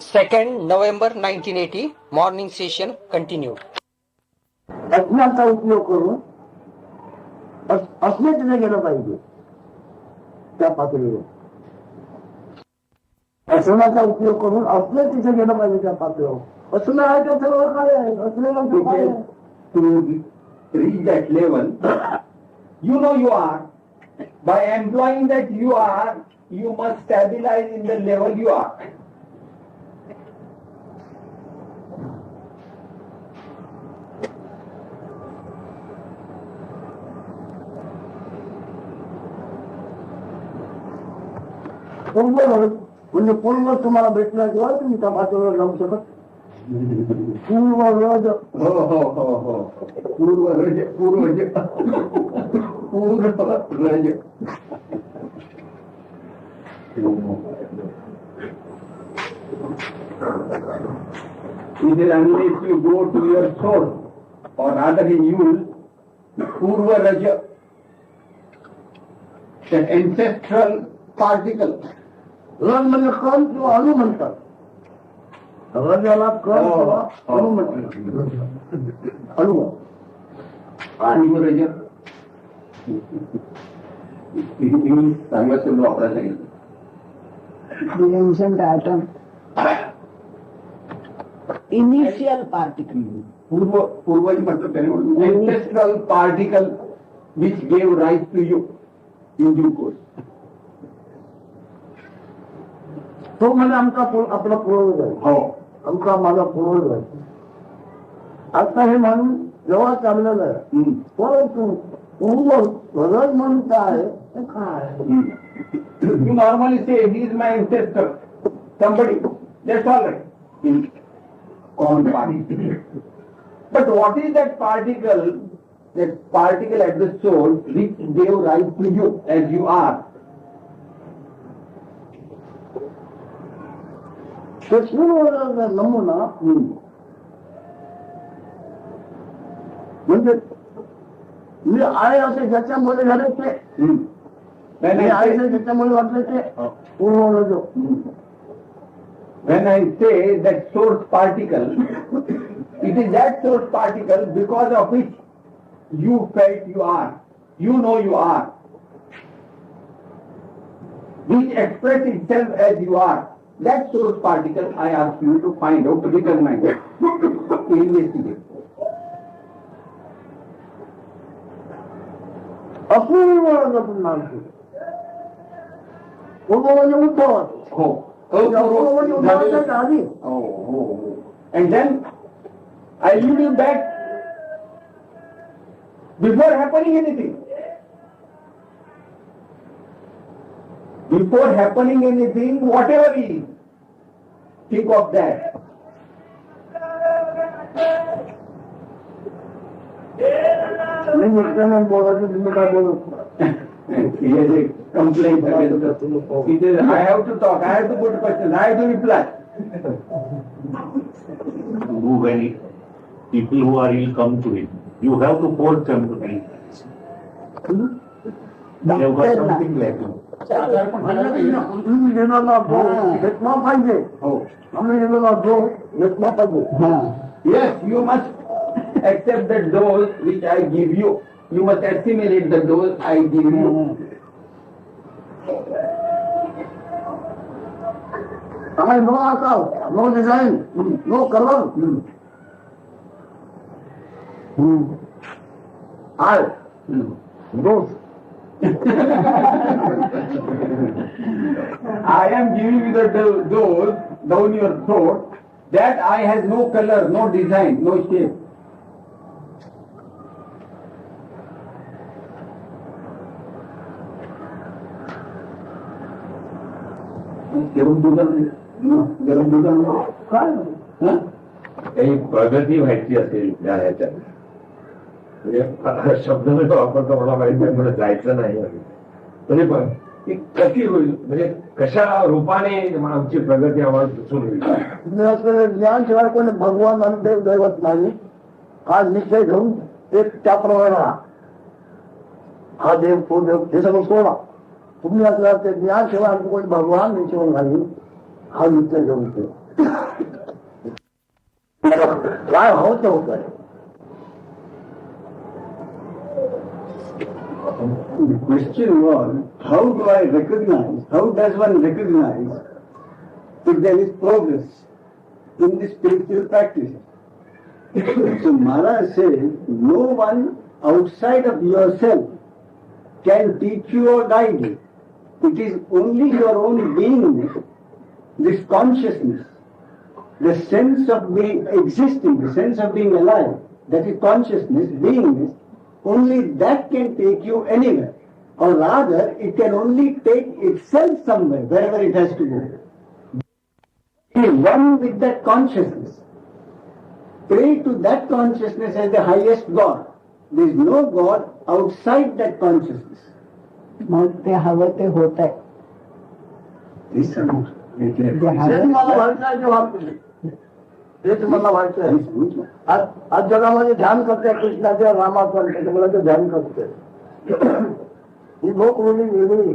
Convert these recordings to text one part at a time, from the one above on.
2nd November 1980, morning session continued. अज्ञानाचा उपयोग करून अस्मितेने गेलं पाहिजे त्या पातळीवर. असण्याचा उपयोग करून असले तिथे गेलं पाहिजे त्या पातळीवर. असणं आहे ते सर्व काय आहे, असलेलं काय आहे. To reach that level, you know you are. By employing that you are, you must stabilize in the level you are. म्हणजे पूर्व तुम्हाला भेटल्याशिवाय तुम्ही त्या पातळीवर जाऊ शकत. पूर्वरज हो हो हो हो पूर्वरज पूर्वज पूर्वरज. It is unless you go to your soul, or rather in you, Purvaraja, that ancestral particle. रज म्हणजे कण किंवा अणु म्हणतात. रजाला कण किंवा अणु म्हणतात. अणु Purvaraja. चांगला शब्द वापरायला सांगितलं. The ancient atom, initial particle. पूर्वज मतलब त्याने ancestral particle which gave rise to you in due course. तो म्हणजे आमचा आपला पूर्वज आहे. हो आमचा माझा पूर्वज आहे. आता हे म्हणून जेव्हा चाललेलं आहे, परंतु पूर्व रज म्हणून काय आहे ते काय. You normally say he is my ancestor, somebody, that's all right. In common party. But what is that particle at the soul which gave rise to you as you are? ते पूर्व नमुना म्हणजे मी आहे असे ज्याच्यामुळे झाले ते, मी आहे ज्याच्यामुळे वाटले ते पूर्वज. When I say that source particle, it is that source particle because of which you felt you are, you know you are, which express itself as you are. That source particle I ask you to find out, to recognize it, to investigate. अपूर्वज पुन्हा पूर्व म्हणजे उद्भव. Oh. म्हणजे उद्भवाच्या आधी. And then I lead you back before happening anything. Before happening anything, whatever is, think of that. मी निघताना बोलायचं तुम्ही काय बोलत. He has a complaint against us. He says, I have to talk, I have to put questions, I have to reply. Who when people who are ill come to him, you have to force them to be. They have got something like him. तुम्ही गेलेला दोष घेतला पाहिजे. आम्ही गेलेला दोष घेतला पाहिजे. Yes, you must accept the dose which I give you. You must assimilate the dose I give you. हमें नो आता, नो डिजाइन, नो कलर. आय दोष. I am giving you the dose down your throat that I has no color, no design, no shape. गरम दुधान काय काही प्रगती व्हायची असेल त्या ह्याच्यात म्हणजे शब्द वापरता मला माहित नाही, मला जायचं नाही म्हणजे पण ती कशी होईल, म्हणजे कशा रूपाने आमची प्रगती आम्हाला दिसून होईल. ज्ञान शिवाय कोणी भगवान आणि देव दैवत नाही. हा निश्चय घेऊन ते त्याप्रमाणे राहा. हा देव तो देव हे सगळं सोडा. तुम्ही असल्या ते ज्ञान शिवाय कोणी भगवान निश्चय नाही. हा निश्चय घेऊन ते काय होतं होतं. The question was, how do I recognize, how does one recognize if there is progress in the spiritual practice? So Maharaj says, no one outside of yourself can teach you or guide you. It is only your own beingness, this consciousness, the sense of being existing, the sense of being alive, that is consciousness, beingness, only that can take you anywhere. Or rather, it can only take itself somewhere, wherever it has to go. Be one with that consciousness. Pray to that consciousness as the highest God. There is no God outside that consciousness. मग ते हवं ते होत आहे. This जे हवं मला व्हायचं आहे ते व्हायचं. तेच मला व्हायचं आहे. आज जगामध्ये ध्यान करते कृष्णाच्या रामाचं, मला ते ध्यान करते. ही लोक वेगळी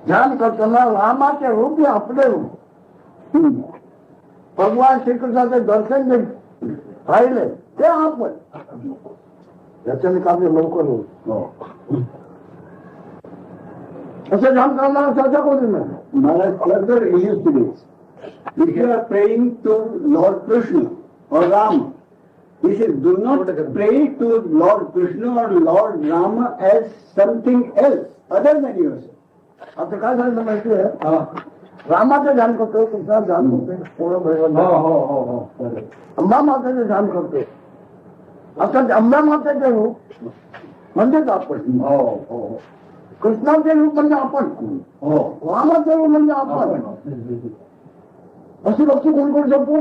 ध्यान करताना रामाचे रूप हे आपले रूप. भगवान श्रीकृष्णाचे दर्शन जे राहिले ते आपण. त्याच्याने काम लवकर होईल. असं ध्यान करणारा चर्चा कोणी नाही. मला further illustrates. If you are praying to Lord Krishna or Rama, he says, do not pray to Lord Krishna or Lord Rama as something else other than yourself. आता काय झालं माहिती आहे, रामाचं ध्यान करतो, कृष्णाचं ध्यान करतो, अंबा मातेचं ध्यान करतो. आता अंबा मातेचं रूप म्हणजेच आपण, कृष्णाचे रूप म्हणजे आपण, रामाचं रूप म्हणजे आपण. अशी भक्ती कोण करू शकतो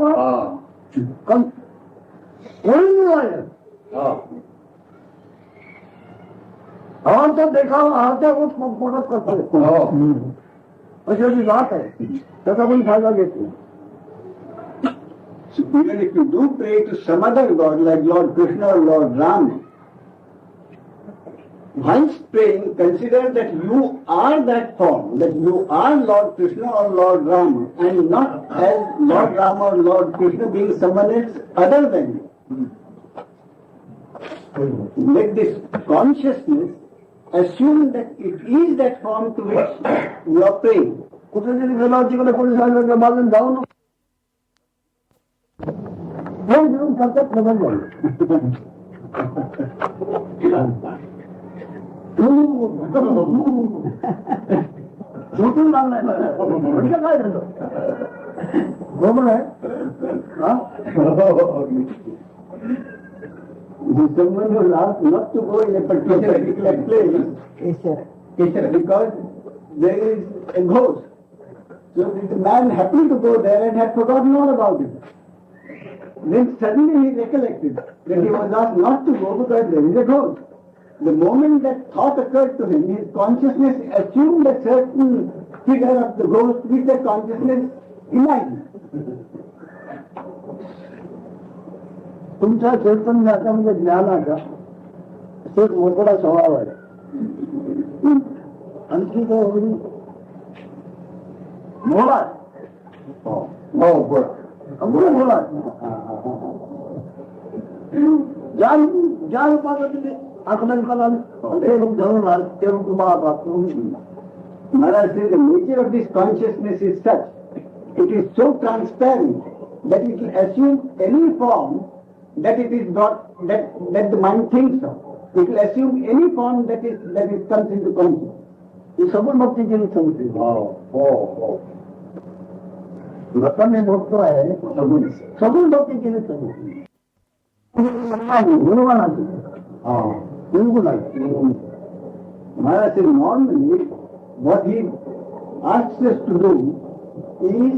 का? कोणी नाही. तो देखावा त्या गोष्ट मदत करतो. अशी जी जात आहे त्याचा पण फायदा घेतो. Even if you do pray to some other God like Lord Krishna or Lord Ram, once praying, consider that you are that form, that you are Lord Krishna or Lord Rama, and not as Lord Rama or Lord Krishna being someone else other than you. Let this consciousness assume that it is that form to which you are praying. कुठेतरी गेला तिकडे कोणी सांगितलं बाजून जाऊ नको. घेऊन सतत बदल झालं. झोपून लागलाय म्हणजे काय झालं बरोबर आहे. Someone who asked not to go in a particular place because there is a ghost. So the man happened to go there and had forgotten all about it. Then suddenly he recollected that he was asked not to go because there is a ghost. The moment that thought occurred to him, his consciousness assumed a certain figure of the ghost which the consciousness imagined. तुमच्या चैतन्याचा म्हणजे ज्ञानाचा एक मोठा स्वभाव आहे. आणखी काय होईल बोला बोला ज्या रूपाचं तुम्ही आकलन कराल ते रूप धरून राहाल ते रूप तुम्हाला प्राप्त होईल. Maharaj says the nature of this consciousness is such, it is so transparent that it will assume any form that it is not, that the mind thinks of. It will assume any form that comes into consciousness. ही सगुण भक्ती केली समजते. मी बोलतो आहे सगुण भक्ती केली समजते. गुणवानाची Maharaj says normally what he asks us to do is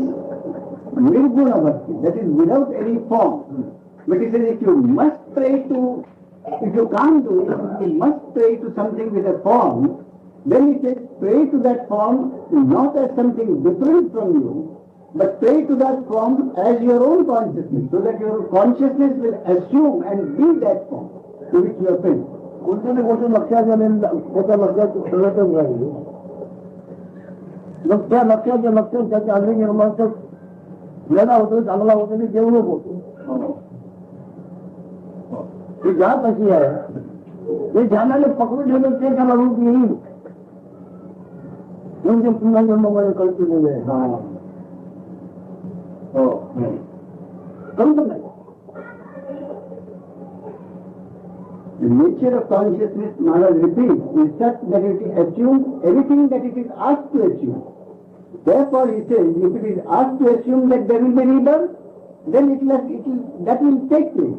nirguna bhakti, that is without any form. But he says if you can't do it, if you must pray to something with a form, then he says pray to that form not as something different from you, but pray to that form as your own consciousness, so that your consciousness will assume and be that form to which you are praying. कोणत्याही गोष्ट लक्षात त्याच्या लक्षात ठेवतच राहील. त्या लक्षात त्याच्या आधी निर्माण वेगळा होतो, चांगला होतो ते डेव्हलप होतो. ती जात अशी आहे, ते ध्यानाने पकडून ठेवलं ते त्याला रूप येईल. म्हणजे पुन्हा जन्मामध्ये कळतो आहे. कळतं नाही. The nature of consciousness, Maharaj repeats, is such that it assumes everything that it is asked to assume. Therefore, he says, if it is asked to assume that there will be rebirth, then that will take place.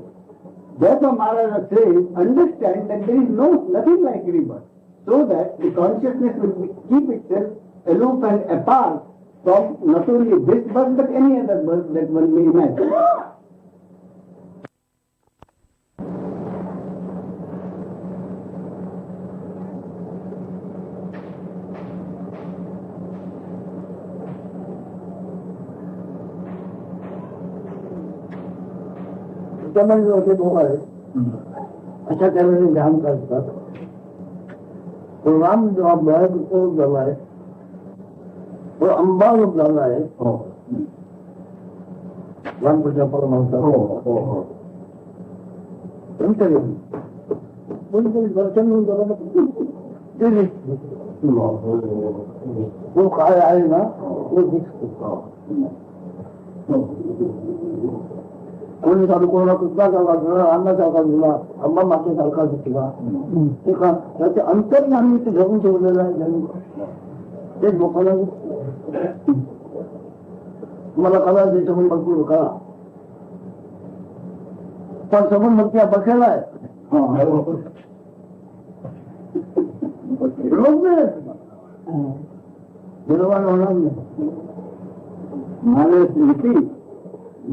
Therefore, Maharaj says, understand that there is nothing like rebirth, so that the consciousness will keep itself aloof and apart from not only this birth but any other birth that one may imagine. त्यामध्ये होते लोक आहेत, अशा तऱ्हेने ध्यान करतात. तो राम रूप झाला आहे, तो अंबा रूप झाला आहे. रामकृष्ण परमहंस कोणीतरी दर्शन तो काय आहे ना तो दिसतो. कोणी चालू कोणाला कृष्णासारखा दिला, अन्नासारखा दिला, अंबा मातेसारखा दिसला. ते का त्याचे अंतर्ज्ञान ते धरून ठेवलेलं आहे. ते लोकांना तुम्हाला कला द्यायचं म्हणून भरपूर का पण समोर मग त्या बसायला आहे. रोग नाही निर्वाण होणार नाही. मला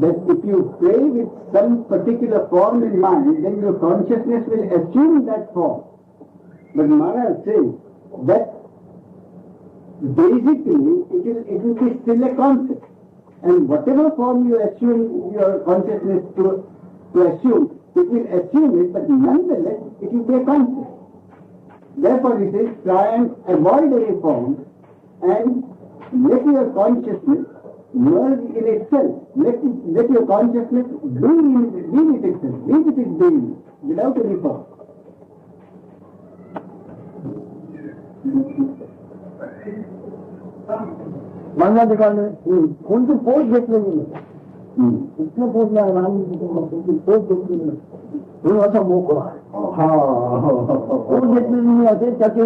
that if you play with some particular form in mind, then your consciousness will assume that form. But Maharaj says that basically it will be still a concept. And whatever form you assume your consciousness to assume, it will assume it, but nonetheless it will be a concept. Therefore he says, try and avoid any form and let your consciousness merge in itself. Let your consciousness be with itself, be with its being, without any form. मानवा ठिकाणी कोणती पोच घेतलेली नाही. कुठलं पोच नाही, पोच घेतलेली नाही. म्हणून असा मोकळा पोच घेतलेली नाही असे त्याची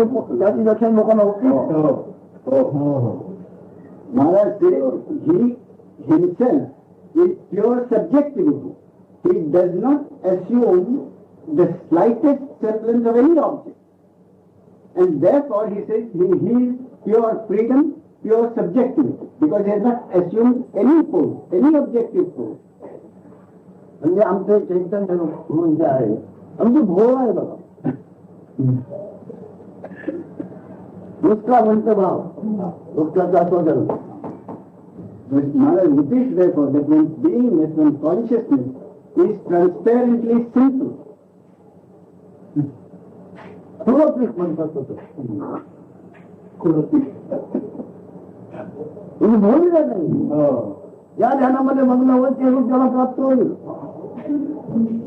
लक्षण लोकांना होती. Maharaj says he himself is pure subjectivity. He does not assume the slightest semblance of any object. And therefore he says he is pure freedom, pure subjectivity, because he has not assumed any pose, any objective pose. म्हणजे आमचे चैतन्य म्हणजे आहे, आमची भोळ आहे बघा. दुसरा म्हणतो भाव, दुसऱ्याचा स्वजन. Maharaj repeats therefore that when beingness, when consciousness is transparently simple. खुलपीक म्हणतात होतं. तुम्ही बोलले नाही. या ध्यानामध्ये मग्न होईल ते रूप त्याला प्राप्त होईल.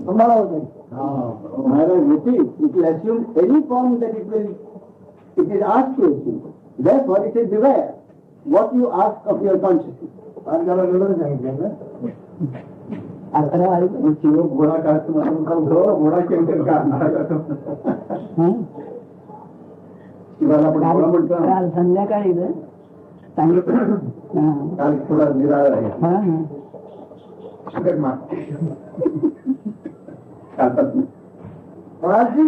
तुम्हाला होते. Maharaj repeats, it will assume any form that it is asked to assume. Therefore it is beware what you ask of your consciousness. आणि त्याला वेगळं सांगितलं ना. शिव घोडा काढतो म्हणून करतो, घोडा केंद्र काढणार. शिवाला पण घोडा म्हणतो. काल संध्याकाळी सांगितलं काल थोडा निराळ आहे.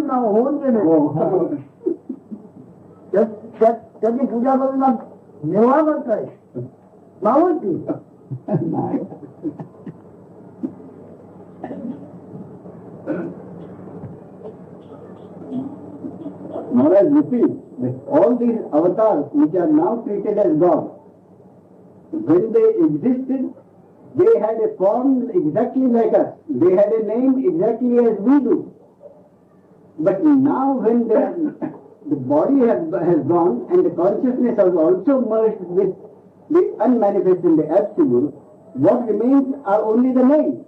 नाव होऊन गेले. त्याची पूजा करून नेवावर काय नावची. Maharaj repeats that all these avatars which are now treated as God, when they existed, they had a form exactly like us. They had a name exactly as we do. But now when the body has gone and the consciousness has also merged with the unmanifest and the absolute, What remains are only the names.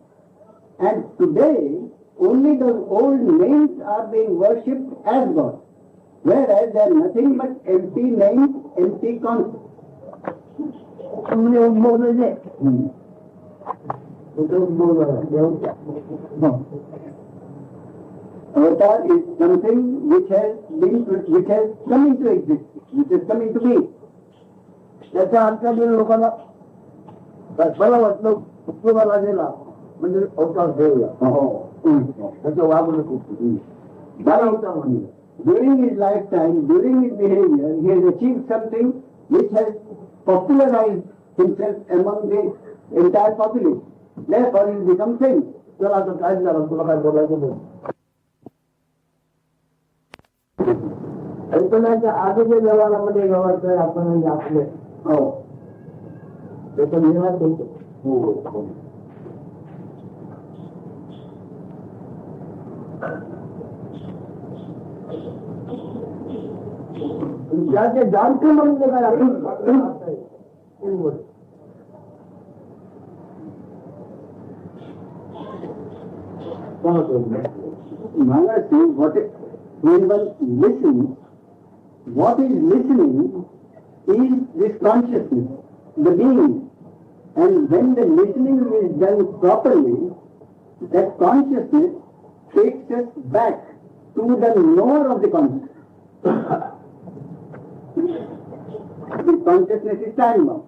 And today, only those old names are being worshipped as God. Whereas they are nothing but empty names, empty concepts. No. Avatar is something which has come into existence, which has come into being. त्याच्या आजकाल लोकांना मला वाटलं उपयोगाला गेला म्हणजे अवतार ठेवला त्याचं वागणूक मला अवतार म्हणलं. During his lifetime, during his behavior, he has achieved something which has popularized himself among the entire population. Therefore, he has become famous. चला आता काय झालं तुला काय बोलायचं नाही. कल्पनाच्या आधीच्या व्यवहारामध्ये व्यवहार काय आपण म्हणजे आपले त्याचं निर्माण करतो. ज्याचे जाणते म्हणून काय Maharaj says, when one listens, what is listening is this consciousness, the being. And when the listening is done properly, that consciousness takes us back to the knower of the consciousness. The consciousness is time bound.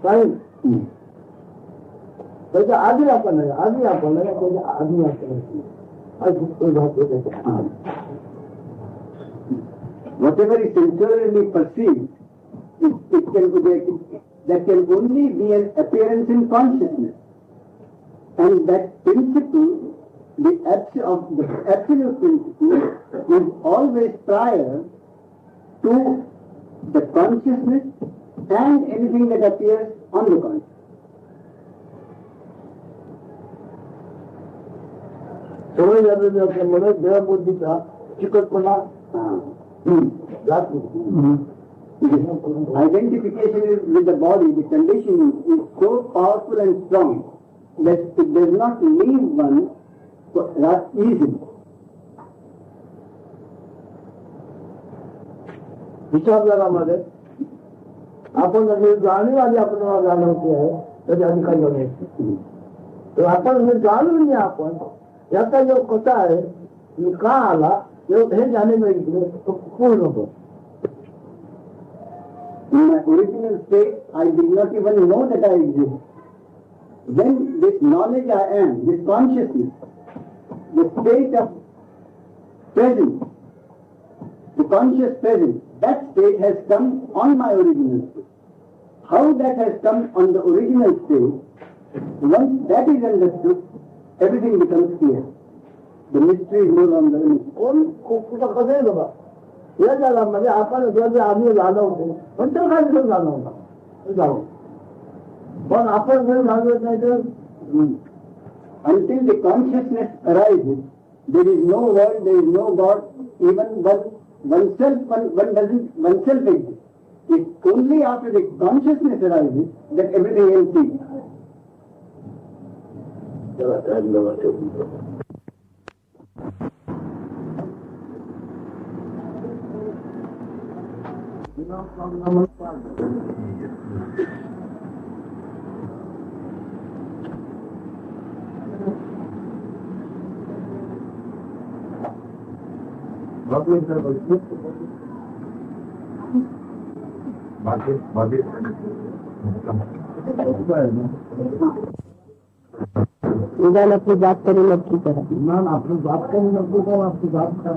Time. त्याच्या आधी आपण आहे त्याच्या आधी आपण Whatever is sensorily perceived, that can only be an appearance in consciousness. And that principle, the absolute principle, is always prior to the consciousness and anything that appears on the consciousness. सवय झालेली असल्यामुळे देहबुद्धीचा चिकटपणा Identification with the body, the condition is so powerful and strong that it does not leave one easily. विचार जगामध्ये आपण जाणीव आली आपल्याला जाणवते आहे त्याच्या अधिकारी होणे तर आपण जाणून घ्या आपण याचा जो कथा आहे मी का आला हे जाणे पूर्ण होतो. In my original state, I did not even know that I exist. When this knowledge I am, this consciousness, the state of presence, the conscious presence, that state has come on my original state. How that has come on the original state, once that is understood, everything becomes clear. The mystery is no longer a mystery. कोण कुठं कसं आहे बाबा या जगामध्ये आपण आम्ही जाणवतो पण तो काय जाणवता जाणव पण आपण जर जाणवत नाही तर until the consciousness arises, there is no world, there is no God, even oneself exists. It's only after the consciousness arises that everything else is. निदान अपनी बात करें नक्की करा आपली बात करू नको का आपली बात कर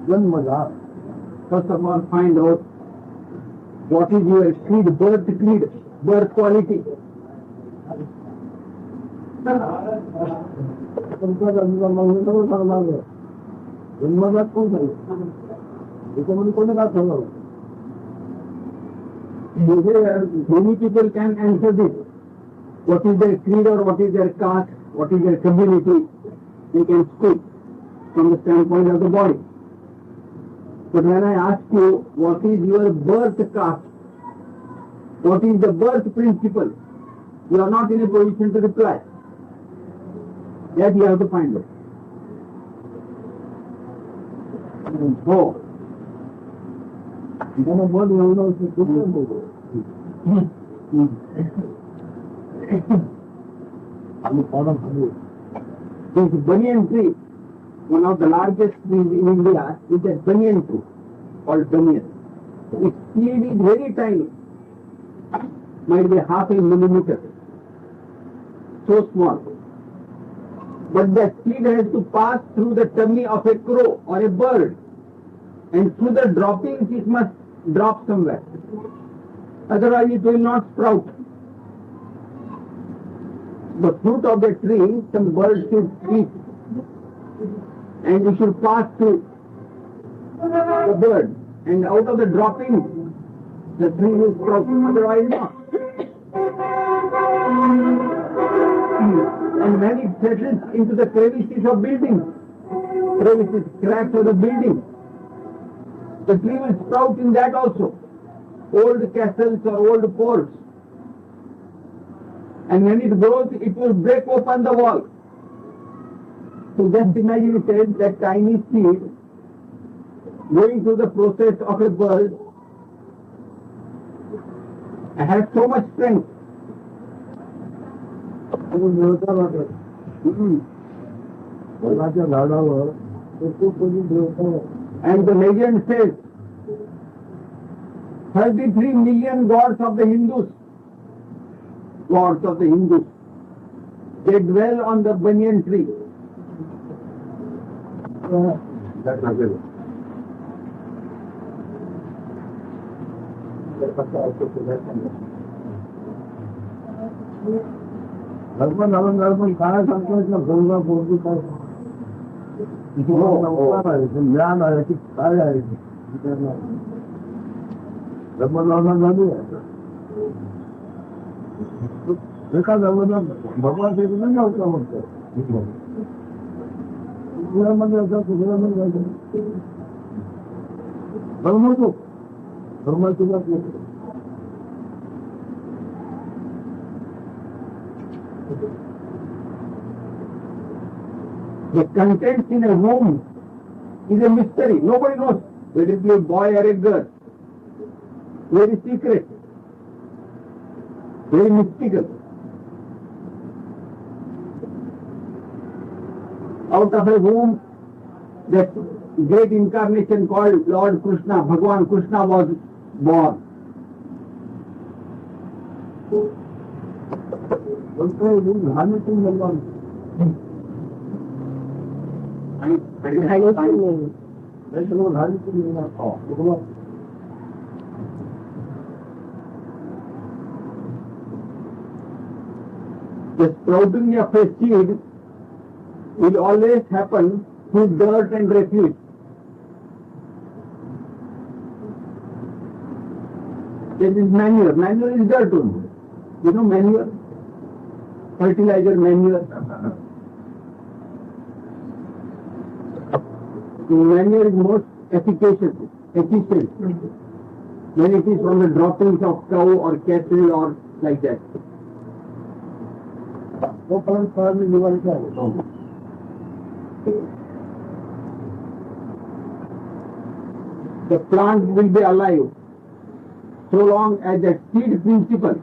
जन्मला first of all find out what is your creed, birth quality. तुमचा जन्म मंगळ सांगणार जन्मजात कोण झालं त्याच्यामध्ये कोणी काय सांगावं many people can answer this. What is their creed or what is their caste, what is their community, they can speak from the standpoint of the body. But when I ask you, what is your birth caste, What is the birth principle? You are not in a position to reply. That you have to find out. So, this banyan tree, one of the largest trees in India, is a banyan tree called banyan. Its seed is very tiny, might be half a millimeter, so small. But the seed has to pass through the tummy of a crow or a bird, and through the droppings it must drop somewhere. Otherwise it will not sprout. The fruit of the tree, some birds should eat, and it should pass through the bird, and out of the droppings the tree will sprout, otherwise not. And when it settles into the crevices of buildings, crevices, cracks of the building, the tree will sprout in that also. Old castles or old forts. And when it grows, it will break open the wall. So just imagine it, that tiny seed going through the process of a bird has so much strength. And the legend says 33 million gods of the Hindus, they dwell on the banyan tree. भगवान से नहीं होता The contents in a home is a mystery. Nobody knows whether it be a boy or a girl. Very secret, very mystical. Out of a womb, that great incarnation called Lord Krishna, Bhagavan Krishna was born. The sprouting of a seed will always happen through dirt and refuse. There is manure. Manure is dirt only. You know manure? Fertilizer, manure. Manure is most efficient when it is from the droppings of cow or cattle or like that. The plant will be alive so long as the seed principle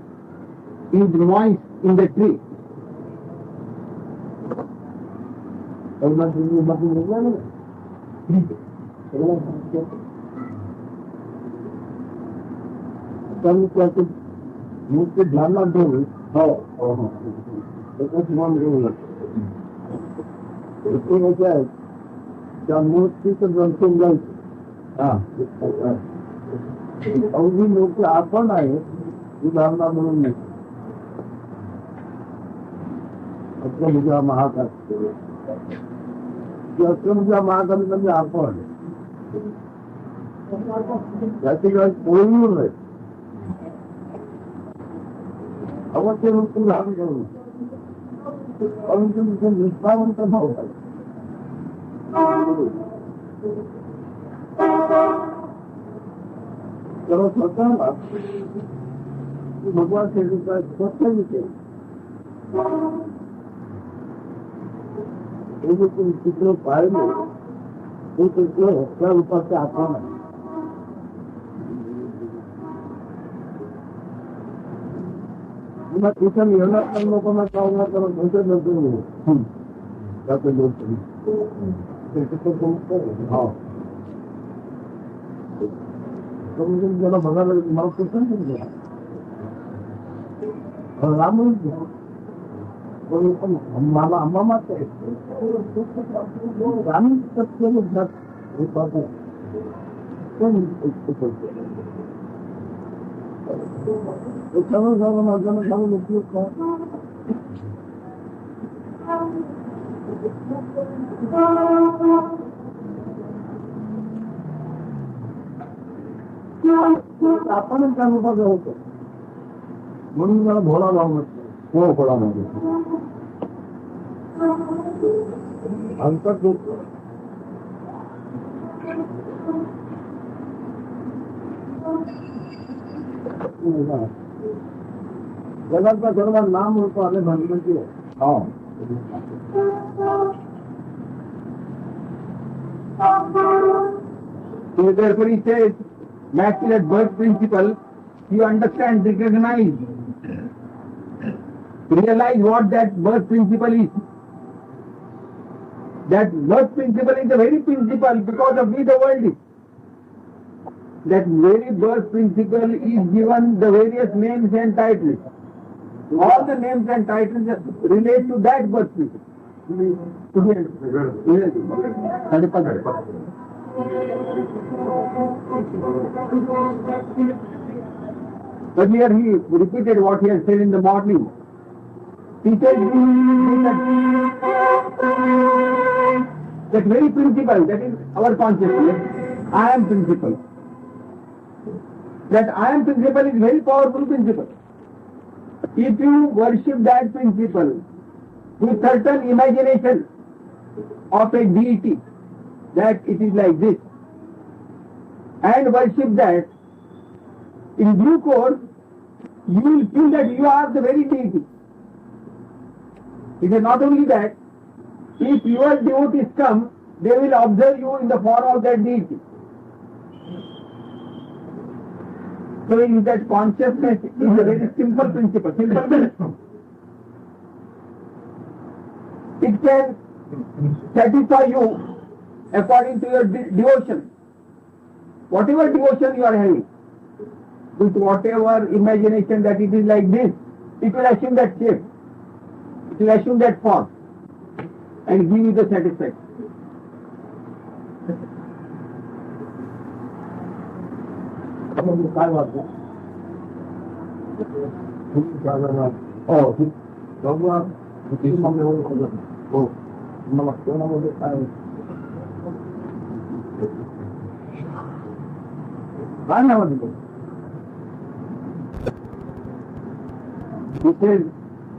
is moist in the tree. आपण आहे उदाहरणा म्हणून नाही अष्टभुजा महाकाल अष्टभुजा महाकाल म्हणजे आपण त्याची काही कोळीवर नाही अवश्य रूप धारण करू परंतु तिथे निष्ठावंत भाव आहे तर स्वतःला भगवान से स्पष्ट तुम चित्र पाएंगे वो चित्र क्या ऊपर से आता है मैं पूछा निर्णय करने को मैं कहूँगा तो मुझे न दूंगा क्या तो लोग हाँ तो मुझे जरा भगवान मारा पूछा नहीं और राम माला अम्मा माते राम सत्य में बात है आपण काय उपयोग होतो म्हणून मला भोळा भाव म्हटलं हो भोळा भाव अंतर जगत का सर्व नाम होतो आले भगवंती हाँ So therefore he says, master at birth principle, you understand, recognize, realize what that birth principle is. That birth principle is the very principle because of which the world is. That very birth principle is given the various names and titles. All the names and titles relate to that birth principle. But here he repeated what he had said in the morning. He said that very principle, that is our consciousness, I am principle. That I am principle is very powerful principle. If you worship that principle with certain imagination of a deity, that it is like this, and worship that, in due course, you will feel that you are the very deity. It is not only that, if your devotees come, they will observe you in the form of that deity. So in that consciousness is a very simple principle. It can satisfy you according to your devotion. Whatever devotion you are having, with whatever imagination that it is like this, it will assume that shape, it will assume that form, and give you the satisfaction. काय वाटतं हो भगवान हो मला कोणामध्ये काय काय नाही वाटत He says,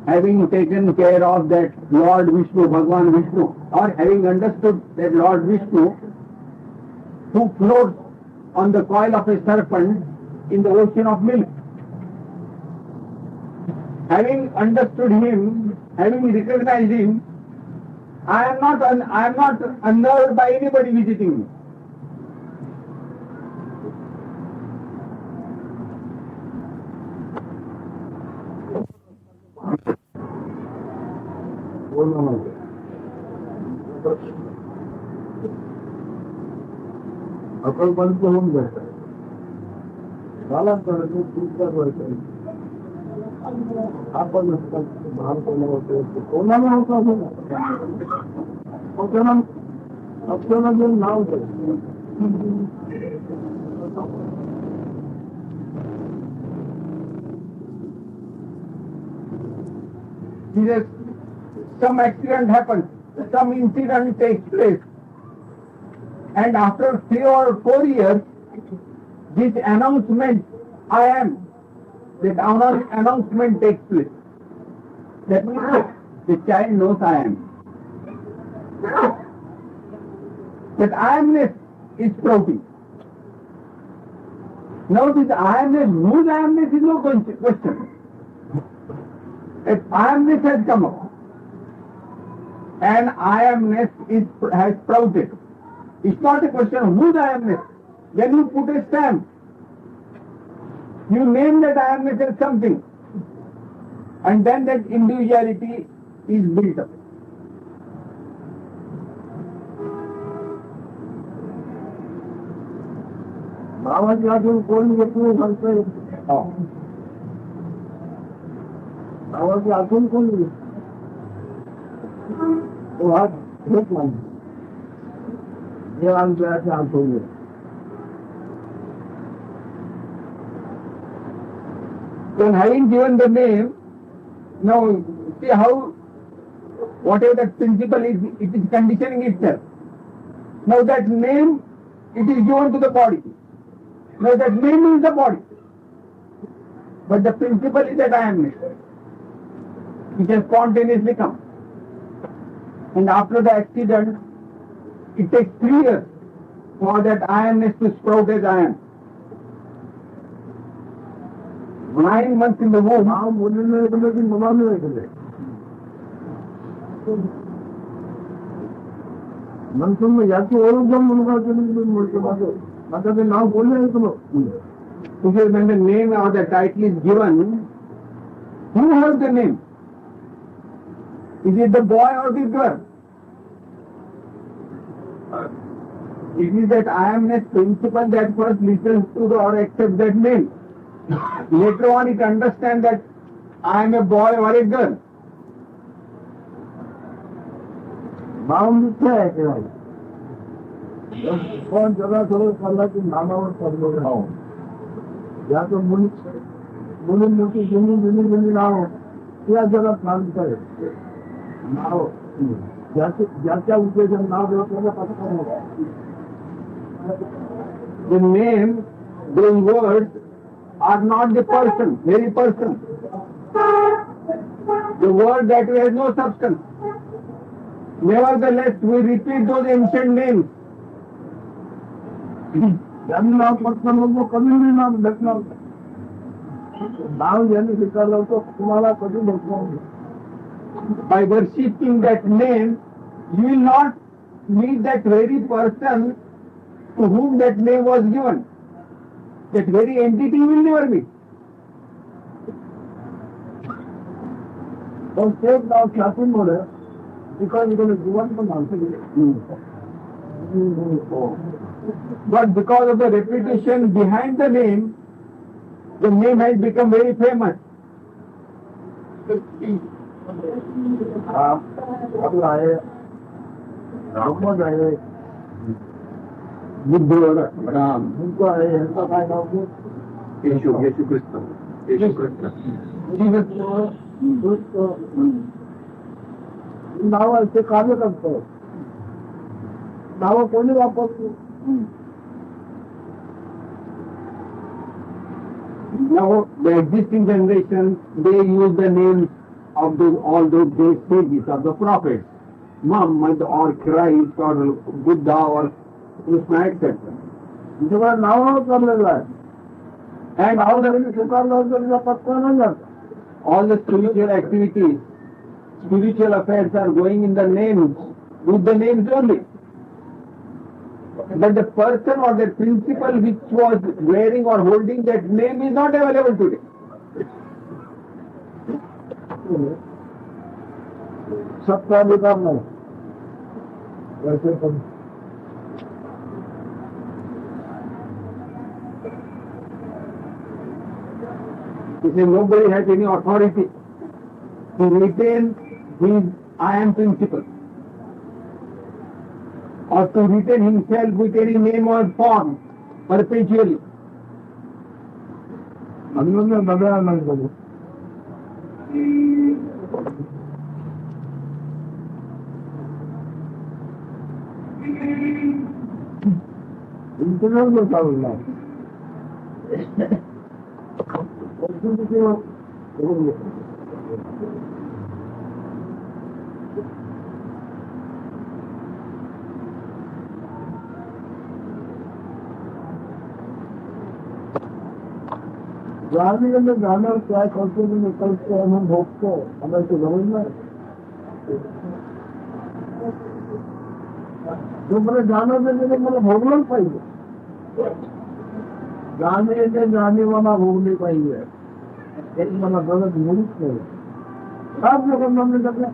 having taken care of that Lord Vishnu, Bhagwan Vishnu, or having understood that Lord Vishnu, who floats on the coil of a serpent in the ocean of milk. Having understood him, having recognized him, I am not unnerved by anybody visiting me. आपण पण होऊन जायचं मला आपण भान कोणाला होतं आपल्याला जे नाव some accident happens, some incident takes place, and after 3 or 4 years, this announcement, I am, that announcement takes place. That means the child knows I am. That I amness is sprouting. Now this I-amness, whose I-amness is no question. If I-amness has come up, and I-amness has sprouted, it's not a question of whose I-amness. When you put a stamp, you name that I-amness as something, and then that individuality is built up. बाबाजी आठवण कोण व्यक्ती सांगतोय बाबाची आठवण कोण तो हात घेत नाही देवांच्या आठवण Then having given the name, now see how whatever that principle is, it is conditioning itself. Now that name, it is given to the body. Now that name is the body. But the principle is that I am nature. It has spontaneously come. And after the accident, it takes 3 years for that I amness to sprout as I am. 9 months in the womb. नाव बोललेलं ऐकलं की मला नाही ऐकलंय म्हणून मग याची ओळख जाऊन मुलगा म्हणतो माझं ते नाव बोलले ऐकलं Because when the name or the title is given, who has the name? Is it the boy or the girl? It is that I amness principle that first listens to the or accepts that name. Later on it understands that I am a boy or a girl. नाव मिथ्या आहे तेव्हा पण जगा थोडं चालला की नामावर पडलो नाव याचं मुली मोठी जुनी नाव त्या जगात नाव आहे नाव ज्याच्या उद्देशाने नाव देवताला पटकन The name, those words are not the person, very person. The word that has no substance. Nevertheless, we repeat those ancient names. ज्यांनी नाव पटकन होतो कधी नाव भेटणार नाव ज्यांनी स्वीकारलं होतं तुम्हाला कधी भेटणार By worshipping that name, you will not meet that very person to whom that name was given. That very entity will never meet. पण तेच नाव ख्यातीमुळे because इकडे जीवन पण माणसं But because of the repetition behind the name has become very famous. आपलं आहे मोहम्मद आहे बुद्ध राम मुलगा आहे ह्यांचं काय नाव येशू कृष्ण येशू कृष्ण नाव ते कार्य करतं नाव कोणी वापरतो Now the existing generation, they use the names of all those great sages of the prophets, Muhammad or Christ or Buddha or Krishna, etc. जेव्हा नावावर चाललेलं आहे And नाव जरी स्वीकारलं तर पत्ता नाही जात all the spiritual activities, spiritual affairs are going in the names, with the names only. But the person or the principle which was wearing or holding that name is not available today. सत्ताधिकार नाही वैसे पण He says nobody has any authority to retain his I am principle or to retain himself with any name or form perpetually. अन्य बदला नाही करू internal चालू नाही जानने के लिए जाना क्या करते हैं निकलते हैं हम भोगते हैं हमें तो समझना है जो मैंने जाना के लिए मैंने भोगना ही पाइए जाने के जाने वाला भोग नहीं पाइए एक मैंने गलत मुल्क नहीं सब लोग हमने करना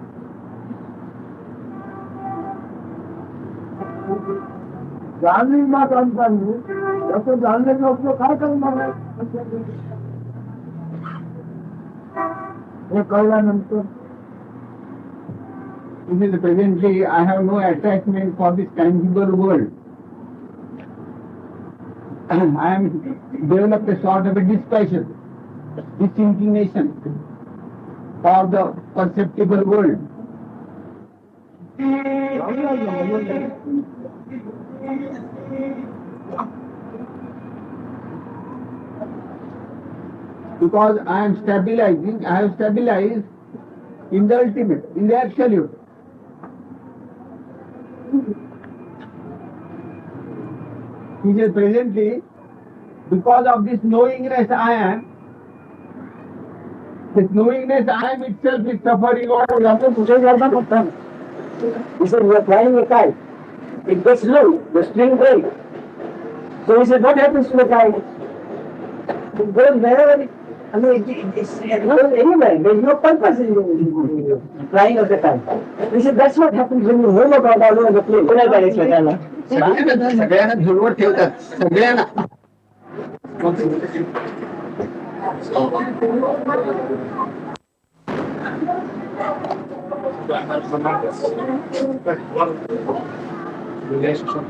जानने की बात अंतर नहीं जब तो जानने का उपयोग क्या करना है ये कल्याणंतर Presently, I have no attachment for this tangible world. I am developed a sort of a dispassion, disinclination for the perceptible world. Because I am stabilizing, I have stabilized in the ultimate, in the absolute. He says presently, because of this knowingness I am, this knowingness I am itself is suffering all आपको पूछे जाता पता है इसे we are flying a kite it gets low the string breaks so he said what happens to the kite it goes wherever I mean it's goes anywhere there is no purpose in flying of the kite he said that's what happens when you roam about all over the place कोणाला करायचं बताना सगळ्यांना धुळवत ठेवतात सगळ्यांना relationship.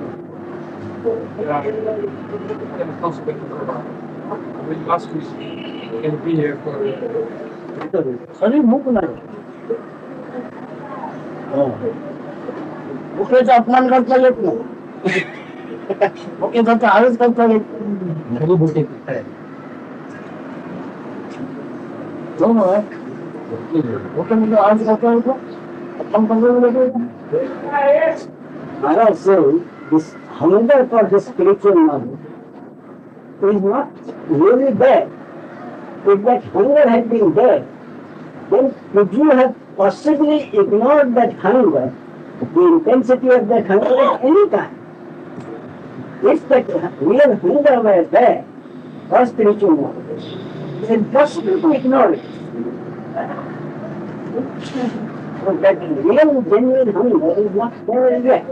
Last week, can be here for अरे मुख नाही मुखेचा अपमान करता येत नाही मुखेचा आळस करता येत मुख्य आळस करता येतो अपमान करता येतो Maharaj said this hunger for the spiritual knowledge is not really there. If that hunger had been there, then could you have possibly ignored that hunger, the intensity of that hunger at any time? If that real hunger were there for spiritual knowledge, it's impossible to ignore it. So that real genuine hunger is not there yet.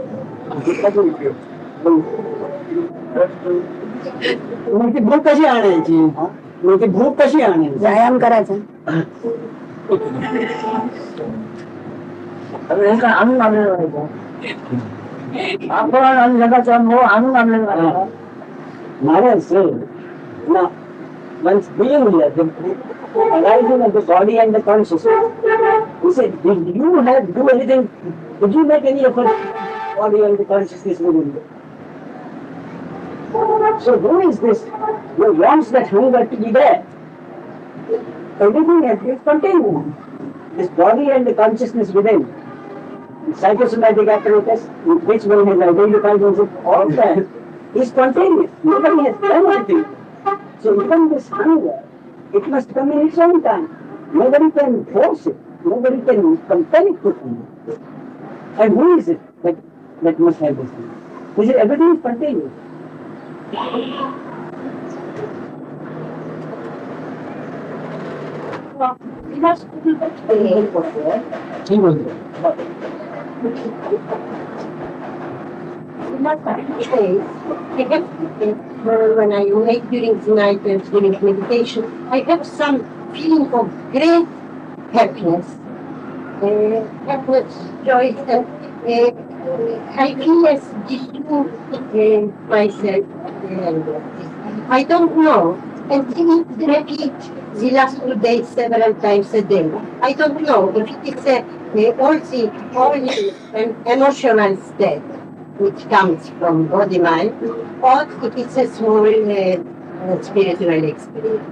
मग ती भूक कशी आणायची मग ती भूक कशी आणायची व्यायाम करायचा आणून आणलेलं राहायचं आपण आणि जगाचा मोह आणून आणलेला राहायचा Maharaj said, now, once being here, the arising of the body and the consciousness, he said, did you do anything, did you make any effort, body and the consciousness within you? So who is this who wants that hunger to be there? Everything is contained. This body and the consciousness within. Psychosomatic apparatus, which one has identified himself, all that is spontaneous. Nobody has done anything. So even this hunger, it must come in its own time. Nobody can force it. Nobody can compel it to come. And who is it that must have this hunger? He said everything is spontaneous. He was there. When I wake during the night and during meditation, I have some feeling of great happiness, joy, I feel as distinct myself. I don't know, and I repeat the last 2 days several times a day. I don't know if it is only an emotional state which comes from body mind, or it is a small spiritual experience.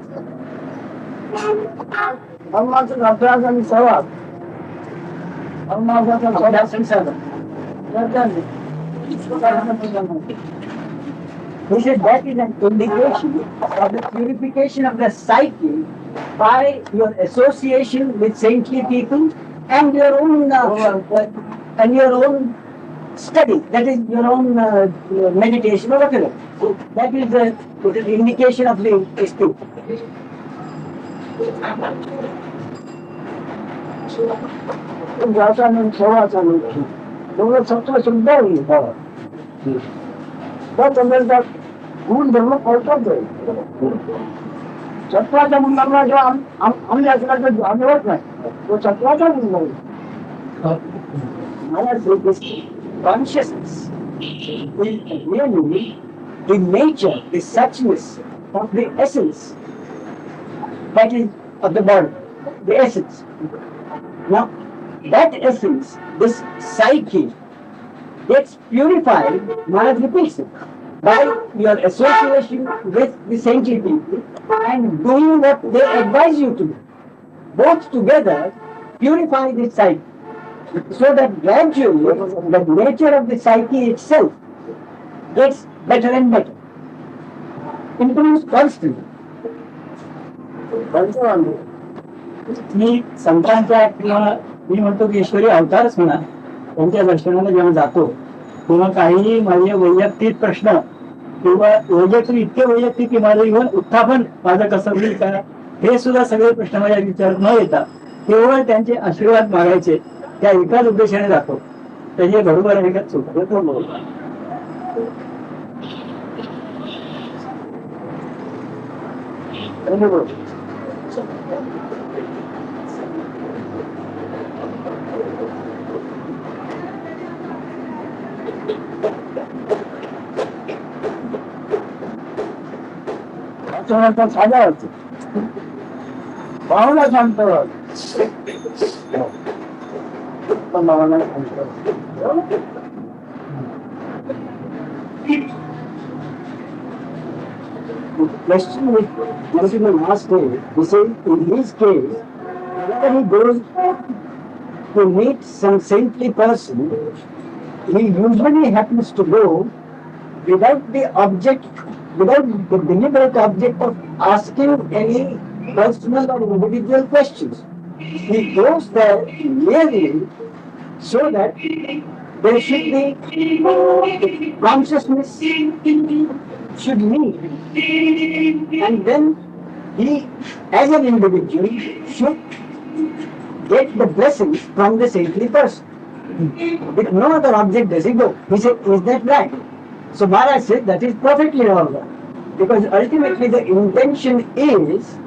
Almanzın abdrazanı sevap. Almanzın abdrazanı sevap. Nereden? He said that is an indication of the purification of the psyche by your association with saintly people and your own study. That is your own meditation or whatever. So that is an indication of the state. त्या गुण धर्म कळतोच सत्वाच्या मुलांना जेव्हा आम्ही असला तर जाणवत नाही तो सत्वाचा मुलगा मला consciousness is really the nature, the suchness of the essence that is of the body, the essence. Now, that essence, this psyche, gets purified, Maharaj repeats it, by your association with the saintly people and doing what they advise you to do. Both together purify the psyche, so that gradually the nature of the psyche itself gets better and better, improves constantly. मी संतांच्या किंवा मी म्हणतो की ईश्वरी अवतारच म्हणा त्यांच्या दर्शनाला जेव्हा जातो तेव्हा काही माझे वैयक्तिक प्रश्न किंवा वैयक्तिक इतके वैयक्तिक की माझं इव्हन उत्थापन माझं कसं होईल का हे सुद्धा सगळे प्रश्न माझ्या विचारात न येता केवळ त्यांचे आशीर्वाद मागायचे त्या एकाच उद्देशाने जातो त्याचे बरोबर आहे का चुकतो बरोबर साधा होतो भावना शांत The question which gentleman asked me, he said, in his case, whenever he goes to meet some saintly person, he usually happens to go without the deliberate object of asking any personal or individual questions. He goes there merely so that there should be consciousness should meet, and then he, as an individual, should get the blessings from the saintly person. With no other object does he go. He said, is that right? So Maharaj said, that is perfectly all right. Because ultimately the intention is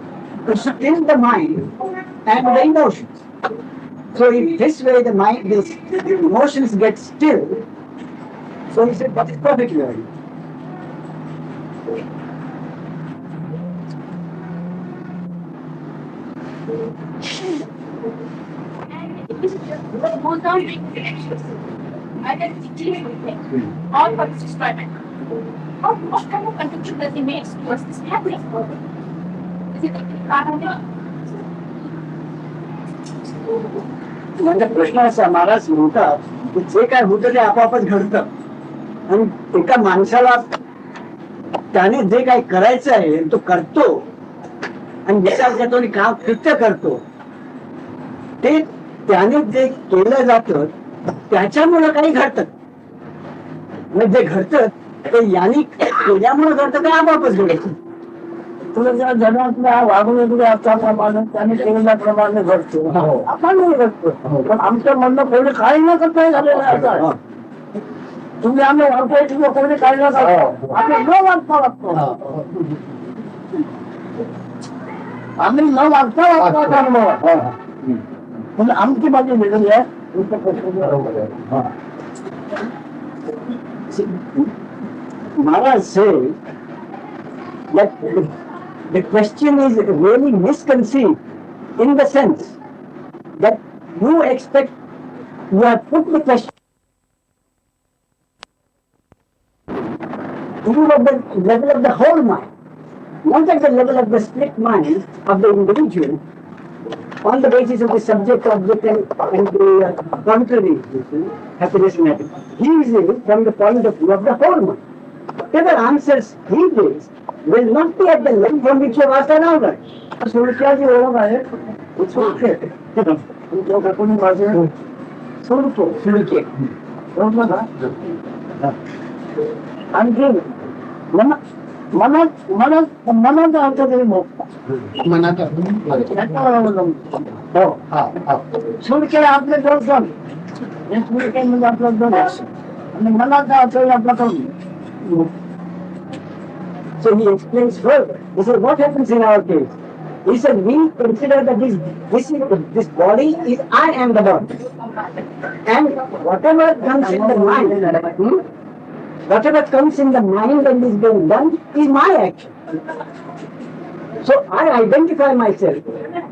to still the mind and the emotions. So in this way the mind, the emotions get still. So he said, that is perfectly all right. What goes down during the actions? I can teach all for this experiment. What kind of contribution does he make towards this happening? Is it a म्हणजे प्रश्न असा महाराज म्हणतात की जे काय होतं ते आपोआपच घडतं आणि एका माणसाला त्याने जे काही करायचं आहे तो करतो आणि विचार करतो आणि काम कृत्य करतो ते त्याने जे केलं जातं त्याच्यामुळे काही घडतं म्हणजे जे घडतं ते यांनी केल्यामुळे घडतं ते आपोआपच घडतं तुला ज्या जगातल्या वागणुकीच्या अर्थाप्रमाणे त्याने केलेल्याप्रमाणे घडतो आपण घडतो पण आमचं म्हणणं कोणी काही न करता झालेलं आहे तुम्ही आम्ही वागतोय किंवा कोणी काही न करतो आम्ही न वागता वागतो आम्ही न वागता वागतो म्हणजे आमची बाजू वेगळी आहे महाराज said that the question is really misconceived in the sense that you expect, you have put the question even at the level of the whole mind, not at the level of the split mind of the individual, on the basis of the subject, object and the contrary, happiness and happiness. He is from the point of view of the whole mind. whatever answers he gives will not be at the level from which you have asked an order. सुरक्षाची ओळख आहे तुमच्या कोणी माझे सुडके सुडके ओळखलं का आणखी मनाचा अर्थ तरी मोठा मनाचा हो सुडके आपले दर्शन हे सुडके म्हणजे आपलं दर्शन आणि मनाचा अर्थ आपला करून. So he explains further. This is what happens in our case. He said we consider that this body is I am the body, and whatever comes in the mind, whatever comes in the mind and is being done is my action. So I identify myself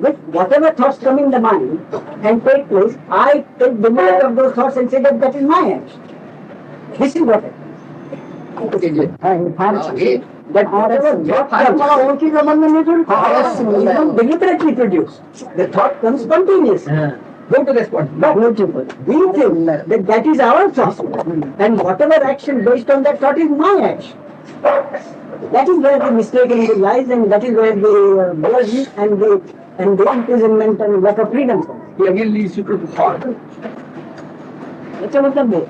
with whatever thoughts come in the mind and take place. I take the meaning of those thoughts and say that that is my action. This is what that whatever thought deliberately produced. The thought comes spontaneously. Go to the spot. But we think that that is our thought, and whatever action based on that thought is my action. That is where the mistaken lies, and that is where the burden and the imprisonment and lack of freedom comes. He again leads you to the thought. That's what the book.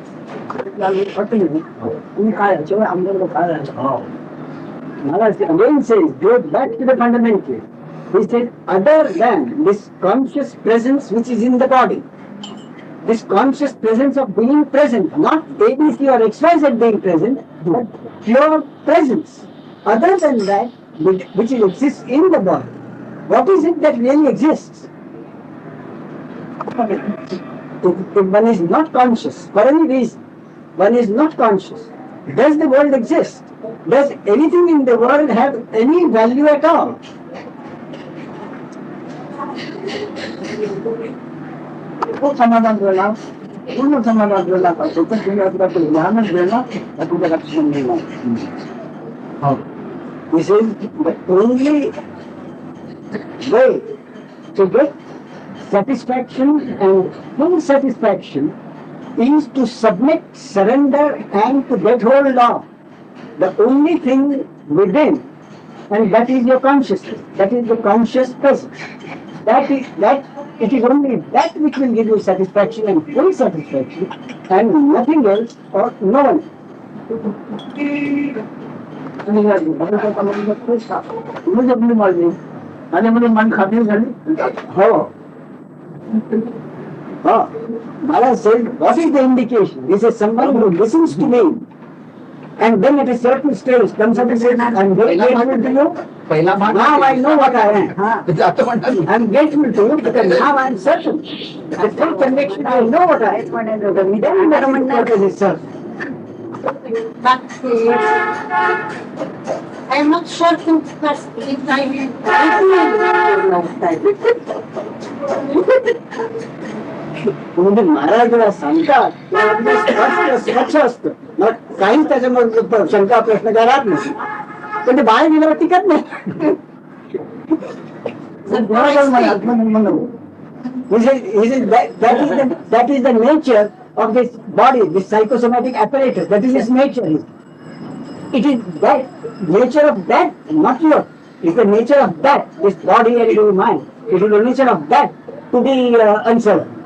Maharaj again says, goes back to the fundamental. He said, other than this conscious presence which is in the body, this conscious presence of being present, not ABC or XYZ being present, but pure presence. Other than that, which exists in the body, what is it that really exists? If one is not conscious, for any reason, one is not conscious, does the world exist? Does anything in the world have any value at all? पूर्ण समाधान मिळणार ज्ञानच मिळणार तुझ्या लक्षण मिळणार. This is the only way to get satisfaction, and full satisfaction is to submit, surrender, and to get hold of the only thing within, and that is your consciousness. That is the conscious presence. It is only that which will give you satisfaction and full satisfaction, and nothing else or no one. आणि म्हणजे मन खात्री झाली. हो. Maharaj said, what is the indication? He says, someone who listens to me, and then at a certain stage comes up and says, I'm very grateful to you. Now I know what I am. I'm grateful to you because now I'm certain. With full conviction, I know what I am. Then the matter is itself. But I'm not certain because if I म्हणजे महाराज जेव्हा सांगतात तेव्हा स्वच्छ असतं, काहीच त्याच्यामध्ये शंका प्रश्न काय राहत नाही, पण ते बाहेर गेल्यावर टिकत नाही. That is the nature of this body, this psychosomatic apparatus. That is its nature. It is that nature of that, not yours. It's the nature of that, this body and your mind. It is the nature of that to be uncertain.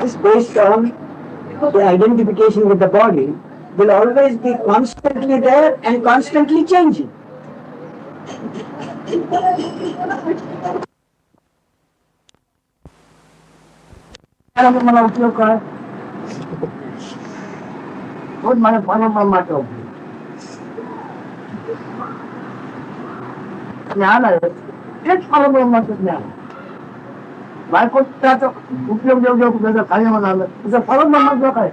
It's based on the identification with the body will always be constantly there and constantly changing. मला उपयोग काय माझ्या परमात्म्याचा उपयोग ज्ञान आहे तेच परब्रह्माचं ज्ञान. बायको त्याचा उपयोग जेवढा काही म्हणाला तुझं परब्रह्माचं काय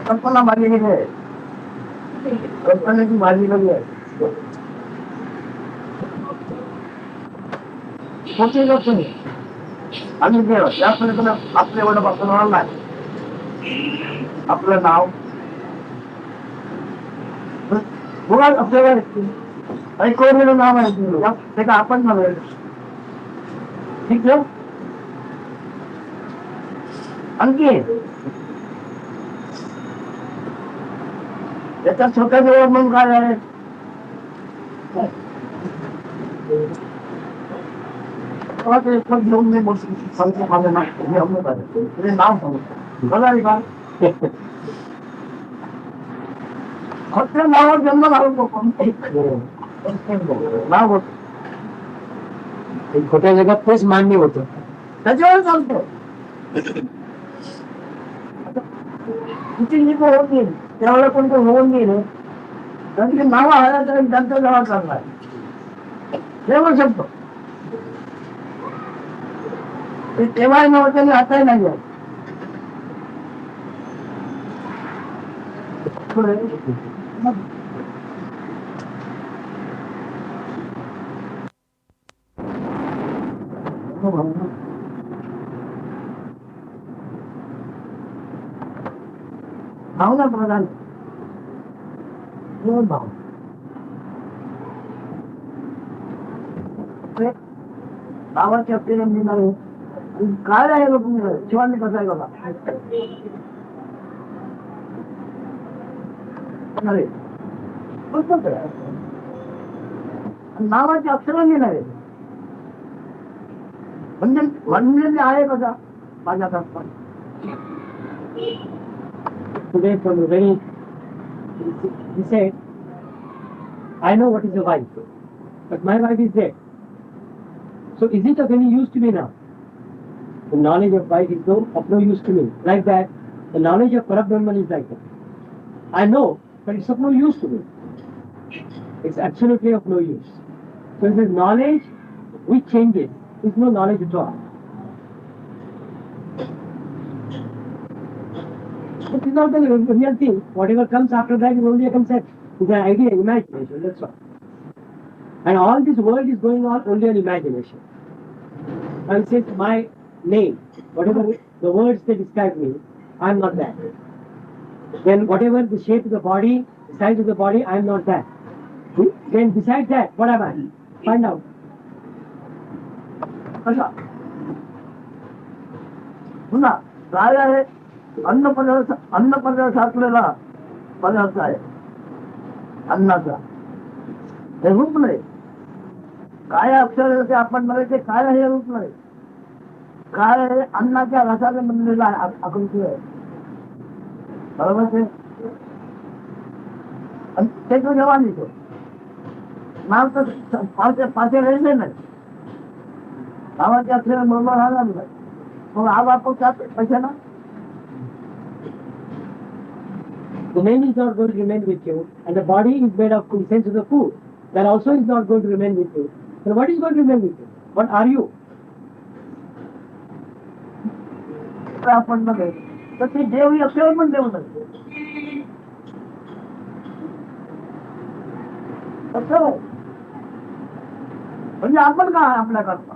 कल्पना माझी गेली आहे, कल्पनेची माझी गेली आहे. मोठी लोक नाही आम्ही देव त्यापर्यंत आपले एवढं पासून होणार नाही. आपलं नाव मुळात आपल्याला कोरलेलं नाव आहे ते का आपण म्हणाल. ठीक आहे. आणखी याच्यात स्वतःचं वर्णन काय आहे? तेव्हा ते एकच घेऊन मी सांगतो माझं नाव हे अमृत आहे ते नाव सांगतो बघा रे का फक्त नावावर जन्म घालून बघून नाव होत खोट्या जगात तेच मान्य होतं. त्याच्यावर चालतो किती लिप होत नाही त्यावेळेला कोणतं होऊन गेलं तर ते नाव आल्या तर त्यांचा जवळ चाललाय तेव्हा शकतो ते तेव्हाही नव्हतं आणि आताही नाही आहे. भावना प्रधान भाव भावाच्या प्रेम मिळणारे काय आहे लोक शिवानी कसा आहे बघा नावाचे अक्षर लिहिणारे म्हणजे म्हणलेले आहे कसा माझ्या कल्पना Today from the very, he said, I know what is a wife, but my wife is dead. So is it of any use to me now? The knowledge of wife is of no use to me. Like that, the knowledge of Parabrahman is like that. I know, but it's of no use to me. It's absolutely of no use. So it is knowledge which changes. It's no knowledge at all. It is not the real thing. Whatever comes after that is only a concept. It's an idea, imagination, that's all. And all this world is going on only on imagination. And since my name, whatever the words they describe me, I am not that. Then whatever the shape of the body, the size of the body, I am not that. Then besides that, what am I? Find out. कसा पुन्हा काय आहे अन्न पदार्थ असलेला पदार्थ आहे अन्नाचा हे रूप नाही काय अक्षर ते आपण बघायचे ते काय आहे रूप नाही काय आहे अन्नाच्या रसाने बनलेला आकृती आहे बरोबर ते ते तो जेव्हा लिहितो नाव तर पाचे राहिले नाही नावाचे असलेला बरोबर राहणार नाही मग हा वापर पैसे ना The name is not going to remain with you, and the body is made of the sense of the food. That also is not going to remain with you. Then what is going to remain with you? What are you? आपण बघे तर ते देव अक्षर पण देव नाही म्हणजे आपण काय आपल्या करता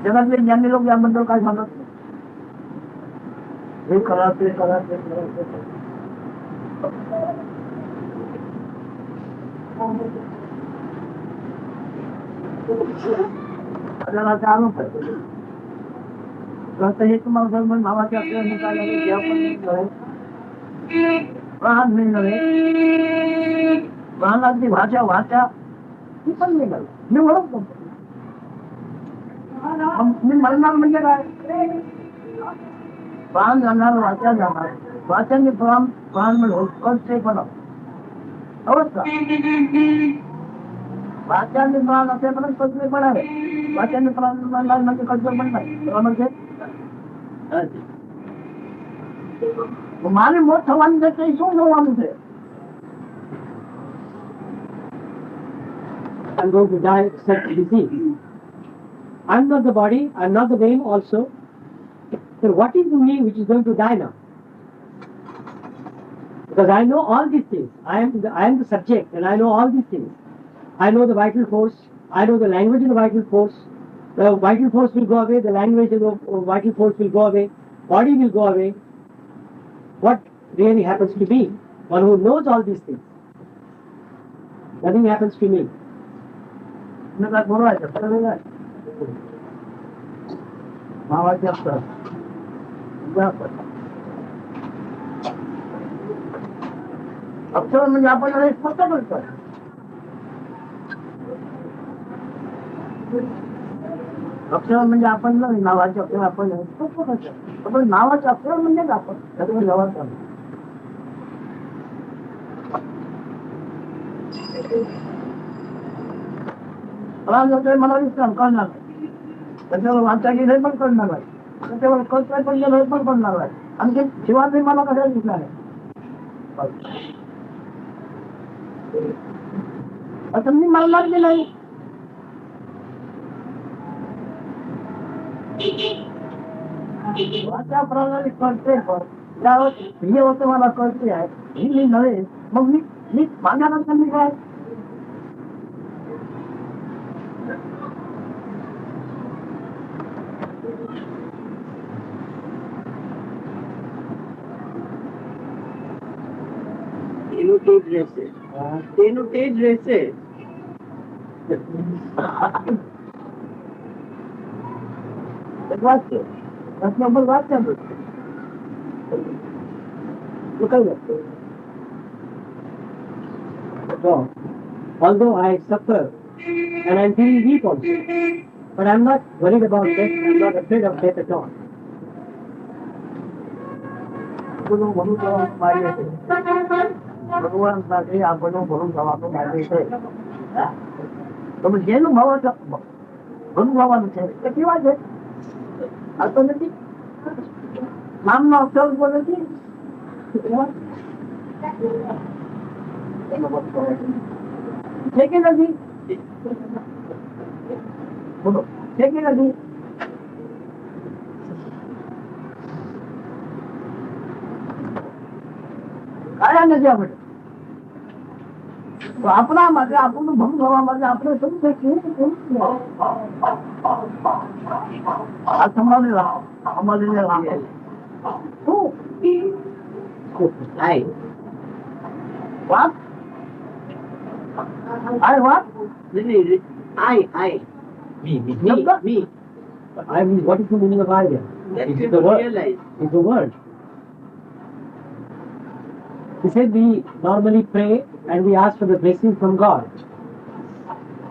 जगातले ज्ञानी लोक याबद्दल काय सांगत हे करा ते करा ते करा ते आपल्याला जाणून पाहिजे हे तुम्हाला धर्म नावाचे आपल्याला निघाले जे आपण प्राण मिळणारे प्राणाची भाषा ती पण निघाल मी ओळखतो मी मरणार म्हणजे काय प्राण जाणार वाचा जाणार वाचाने प्राण मिळवून कळते पण अवस्था वाचाने प्राण असेपर्यंत कळते पण आहे वाचाने प्राण म्हणजे कळते पण नाही म्हणजे મારે મોત થવાની છે તે શું થવાનું છે I'm going to die such disease. I'm not the body, I'm not the name also. So what is in me which is going to die now? Because I know all these things. I am the subject and I know all these things. I know the vital force, I know the language of the vital force. The vital force will go away, the language of the vital force will go away, body will go away. What really happens to me? One who knows all these things. Nothing happens to me. मावाचे असतात अक्षर म्हणजे आपण हे स्पष्ट करतोय. अक्षर म्हणजे आपण नाही, नावाचे अक्षर आपण स्पष्ट करतोय. आपण नावाचे अक्षर म्हणजे आपण त्याच्यावर जवळ करतो. मला विश्राम करणार नाही, त्याच्यावर वाचायची हे पण करणार आहे, त्याच्यावर कर्तव्य पण हे पण करणार आहे. आणि ते शिवाजी मला कशाला दिसणार आहे असं मी मानणार की नाही. वाचा प्रणाली करते पण त्यावर हे होतं मला कळते आहे ही मी नव्हे. मग मी माझ्यानंतर मी काय તેનું તે જ રહેશે. વાત છે પ્રશ્ન ઉપર વાત છે કઈ વાત છે. So, although I suffer and I'm feeling weak also, but I'm not worried about death, I'm not afraid of death at all. ભગવાન સાથે આપણું ભરું થવાનું માટે છે. તમે જેનું ભરું થવાનું છે એ કેવા છે આ તો નથી નામનો અક્ષર ઉપર નથી છે કે નથી બોલો છે કે નથી. કાયા નથી આપણે તો આપણા માટે આપણું ભંગ થવા માટે આપણે શું છે આ સંભાળી સંભાળીને લાગે શું વાત આય વાત આય Me. I mean, what is the meaning of I then? It is the word. It's the word. He said we normally pray and we ask for the blessing from God.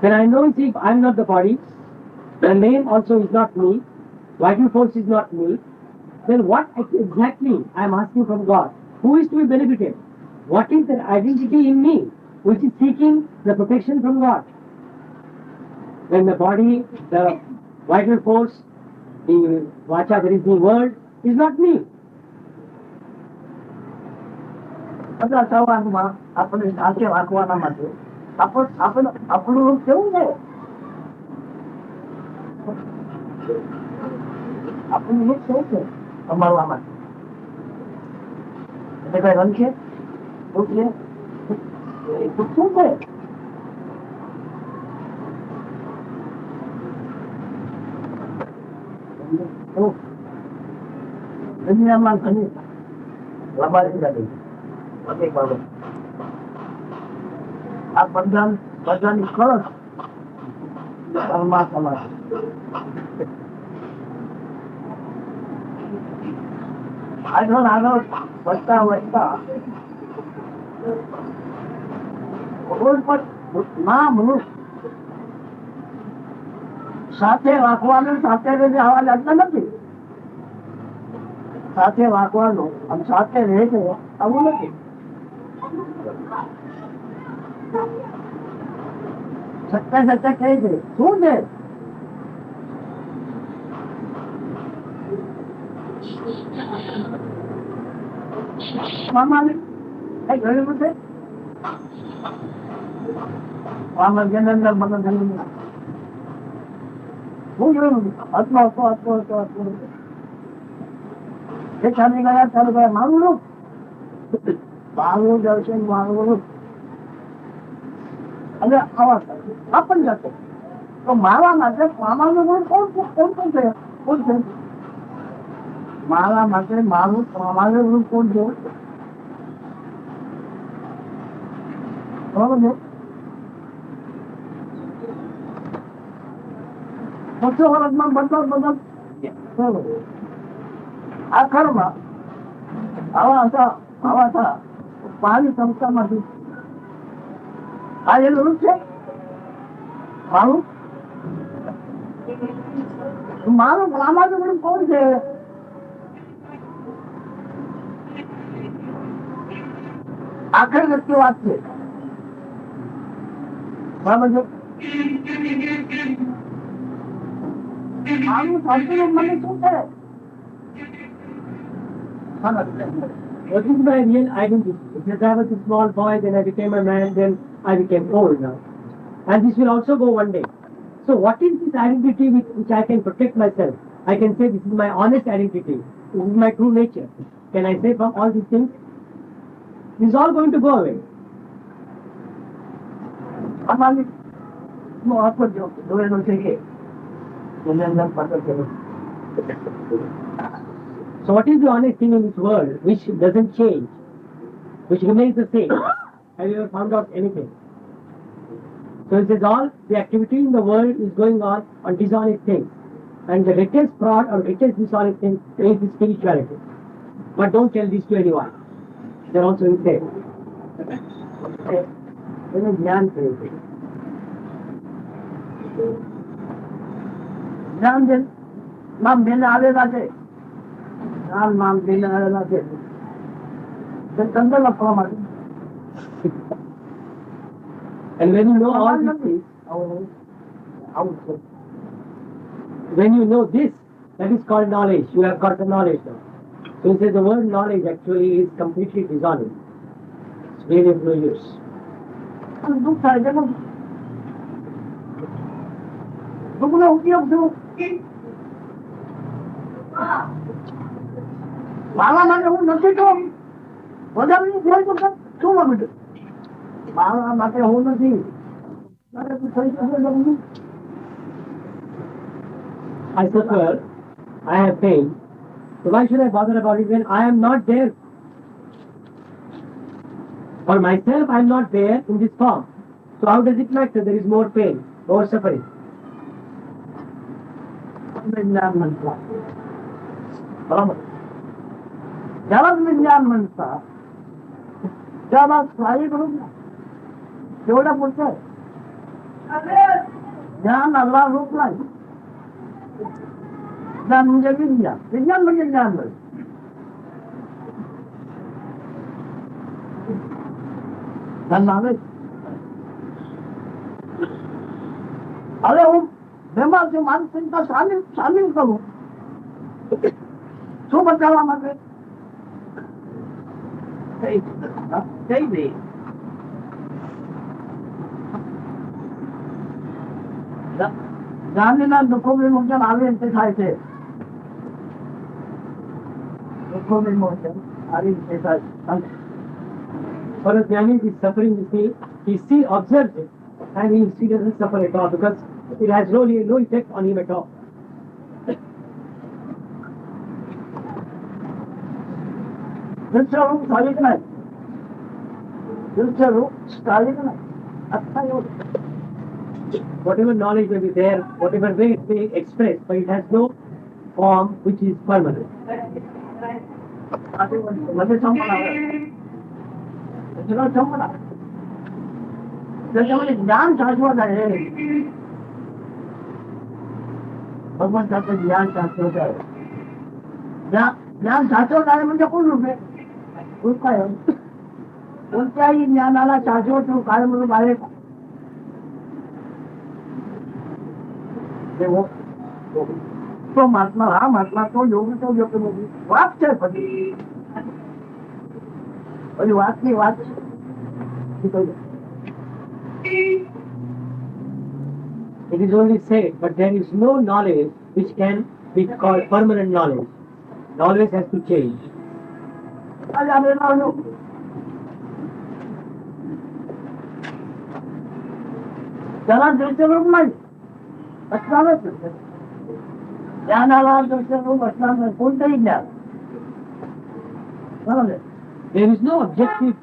When I know if I'm not the body, the name also is not me, vital force is not me, then what exactly I am asking from God? Who is to be benefited? What is the identity in me which is seeking the protection from God? When the body, the vital force, the vacha, that is the word, is not me. બધા સવારમાં આપણે સાથે વાંચવાના માટે આપણું રૂપ કેવું છે આપણું રૂપ કેવું છે સંભાળવા માટે એટલે કઈ રંગ છે રૂપ છે રૂપ શું છે દુનિયામાં ઘણી લાભાર્થી લાગે આ બધાની કળશ પરમાત્મા આગળ વધતા રોડ પર મનુષ્ય સાથે વાંકવાનું સાથે આવા લાગતા નથી સાથે વાંકવાનું અને સાથે રહે છે આવું નથી. સત્ય સત્ય કહે છે શું છે મામા કઈ ગયું છે મામા જેની અંદર મને ગયું શું જોયું હતો એ ચાલી ગયા ચાલુ ગયા મારું રૂપ મારું દર્શન મારું રૂપ અને આવા આપણ જતો તો મારા માટે મામાનું ગુણ કોણ છે મારા માટે મારું મામાનું ગુણ કોણ છે બરોબર છે. બસો વર્ષમાં બધા આખરમાં આવા હતા મારી ક્ષમતામાંથી આ એ રૂપ છે મારું મારું સામાજિક રૂપ કોણ છે? આખર વ્યક્તિ વાત છે બરાબર છે. મારું સાચું મને શું છે? What is my real identity? If I was a small boy, then I became a man, then I became old now. And this will also go one day. So what is this identity with which I can protect myself? I can say this is my honest identity. This is my true nature. Can I say from all these things? This is all going to go away. અમારી હું આપો જો જોયેલો છે કે એને અંદર પકડ કર્યો. So what is the honest thing in this world which doesn't change, which remains the same? Have you ever found out anything? So it says all the activity in the world is going on dishonest things. And the greatest fraud or greatest dishonest thing is the spirituality. But don't tell this to anyone. They're also insane. એને જ્ઞાન થયું છે. જ્ઞાન છે નામ બેને આવેલા છે. જ્ઞાન નામ બેને આવેલા છે. તે તંત્ર લખવા માટે. And when you know all these things, when you know this, that is called knowledge. You have got the knowledge now. So he says the word knowledge actually is completely dishonest. It's really of no use. દુઃખ થાય છે દુઃખનો ઉપયોગ શું? મારા માટે હું નથી તો વધારે થાય તો શું માંગુ? મારા માટે હું નથી મારે તો થઈ શકે બધું. I suffer, I have pain. So why should I bother about it when I am not there? For myself, I am not there in this form. So how does it matter? There is more pain, more suffering. વિજ્ઞાન મનતા બરાબર. જરા વિજ્ઞાન મનતા त्याला स्थायिक रूप तेवढ्या पुरतं ज्ञान आला रूप नाही. ज्ञान म्हणजे विज्ञान, विज्ञान म्हणजे ज्ञान नाही. નોલેજ હવે હું બેમાર છું મારી ચિંતા શામિલ કરું શું બચાવવા માટે કઈ દે જ્ઞાનીના દુઃખો વિમોચન આવી રીતે થાય છે. દુઃખો વિમોચન આવી રીતે થાય. For a jnani, this suffering, he still observes it, and he still doesn't suffer at all because it has no effect on him at all. દૃશ્યરૂપ સ્થાયિક નહીં, દૃશ્યરૂપ સ્થાયિક નહીં. अच्छा Whatever knowledge may be there, whatever way it may express, but it has no form which is permanent. મને સંભળાવે त्याच्यामध्ये ज्ञान शाश्वत आहे. भगवान सांगते ज्ञान शाश्वत आहे. ज्ञान शाश्वत आहे म्हणजे कोण रूप आहे? काय कोणत्याही ज्ञानाला शाश्वत रूप काय म्हणून आहे का? तो महात्मा हा महात्मा तो योग वाच છે પછી વાતની વાત It is only said, but there is no knowledge which can be called permanent knowledge. It always has to change. त्याला दृश्यरूप नाही असणारच. ज्ञानाला दृश्यरूप असणार नाही कोणतंही ज्ञान. बरोबर. There is no objective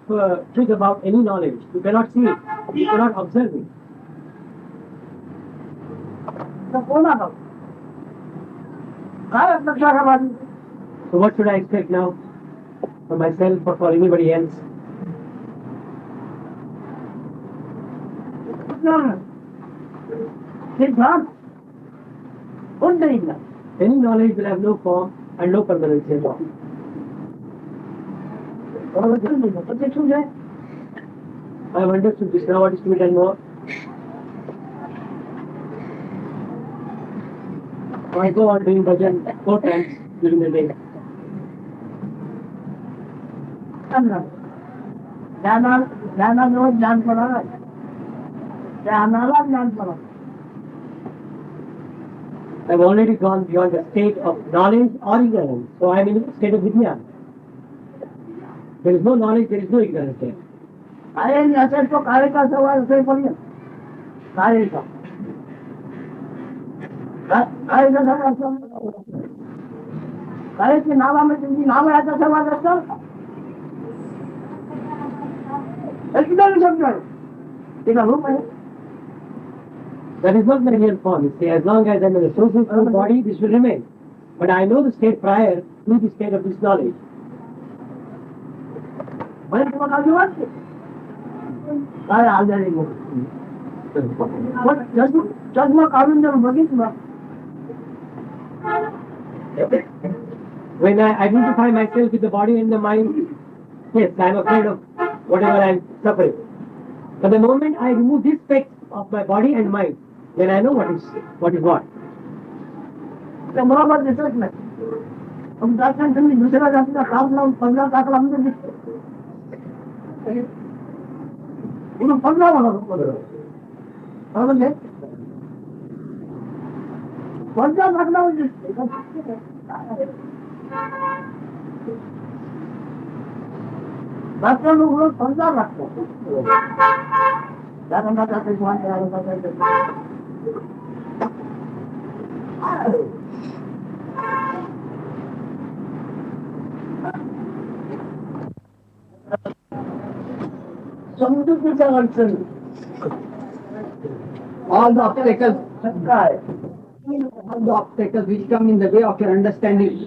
truth about any knowledge. You cannot see it. You cannot observe it. कोणाला काय अपेक्षा करावी? So what should I expect now for myself or for anybody else? सिद्धांत कुछ नहीं था. Any knowledge will have no form and no permanency at all. और कुछ नहीं था. प्रत्यक्ष हो जाए. I have understood this. Now what is to be done more? I go on doing bhajan 4 times during the day. ज्ञानाला ज्ञान पडा. ज्ञानाला ज्ञान पडा. I have already gone beyond the state of knowledge or ignorance. So I am in the state of Vijnana. There is no knowledge, there is no ignorance there. कार्य नहीं असेल तो कार्य का सवाल असेल पडले. कार्य का सवाल असतो. कार्याची नावामध्ये तुमची नाव याचा सवाल असतो. एकदम समजा. तिला रूप आहे. That is not my real form. You see, as long as I am in the social body, this will remain. But I know the state prior to the state of this knowledge. मला तुम्हाला काय वाटते? काय आजारी आहे? पण चष्मा काढून जर बघितलं When I identify myself with the body and the mind, yes, I am afraid of whatever I am suffering. But the moment I remove this speck of my body and mind, then I know what is what. ते बरोबर दिसत नाही. पण त्याच्यात तुम्ही दुसऱ्या जातीला काम लावून पंधरा टाकला म्हणजे दिसतो. म्हणून पंधरा बरोबर म्हणजे पंधरा टाकला म्हणजे दिसतो. डॉक्टर लोक पंधरा लागतो. त्यानंतर समजुतीच्या अडचण all the obstacles which come in the way of your understanding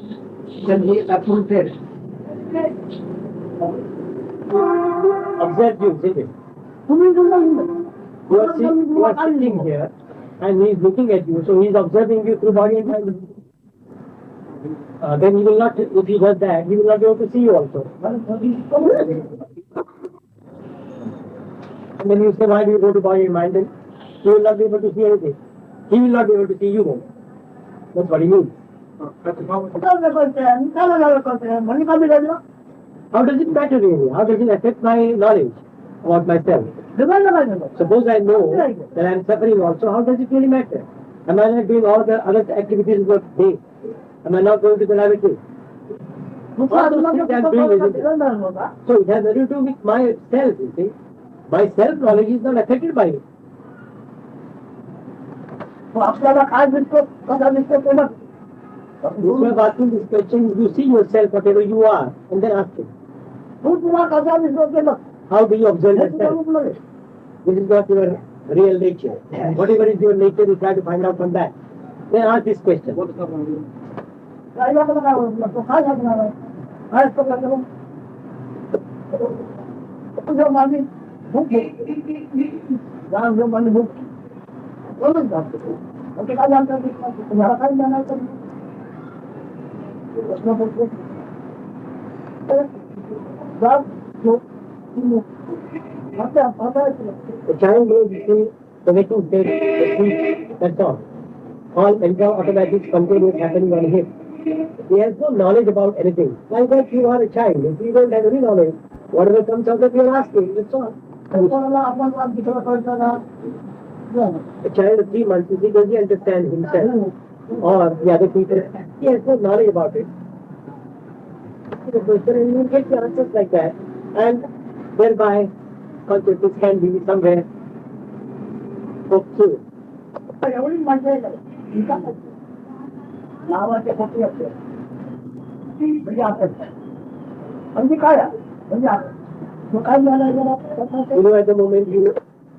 shall be uprooted. Observe you, sit it. You are sitting here and he is looking at you, so he is observing you through body and mind. Then he will not, if he does that, he will not be able to see you also. And then you say, why do you go to body and mind? Then he will not be able to see anything. He will not be able to see you then. That's what he means. How does it matter really? How does it affect my knowledge about myself? Suppose I know that I am suffering also, how does it really matter? Am I not doing all the other activities of the day? Am I not going to the lavatory? All those things I am doing, isn't it? So it has nothing to do with myself, you see. My self-knowledge is not affected by it. आपल्याला काय दिसतो कसा दिसतो ते बघ. Instead of asking this question, you see yourself whatever you are and then ask it. तू तुला कसा दिसतो ते बघ. How do you observe yourself? This is not your real nature. Whatever is your nature, you try to find out from that. Then ask this question. काय लागलं काय ओळखलं तो काय लागणार आहे काय असतो काय करू तुझं माझी भूक जाण जो माझी भूक बोलून जातो ओके काय जानतात तुम्हाला काय जाणार प्रश्न पडतो जात जो The child grows, you see, the waking state, the sleep, that's all. All mental automatic spontaneous happening on him. He has no knowledge about anything. Like that you are a child. If you don't have any knowledge, whatever comes out of your asking, that's all. A child of 3 months, he doesn't understand himself or the other people. He has no knowledge about it. The question and you get the answers like that, and thereby consciousness can be somewhere fulfilled. एवढी मजा आहे नावाचे खोटी असते म्हणजे आपण म्हणजे काय म्हणजे तो काय झालं You know, at the moment,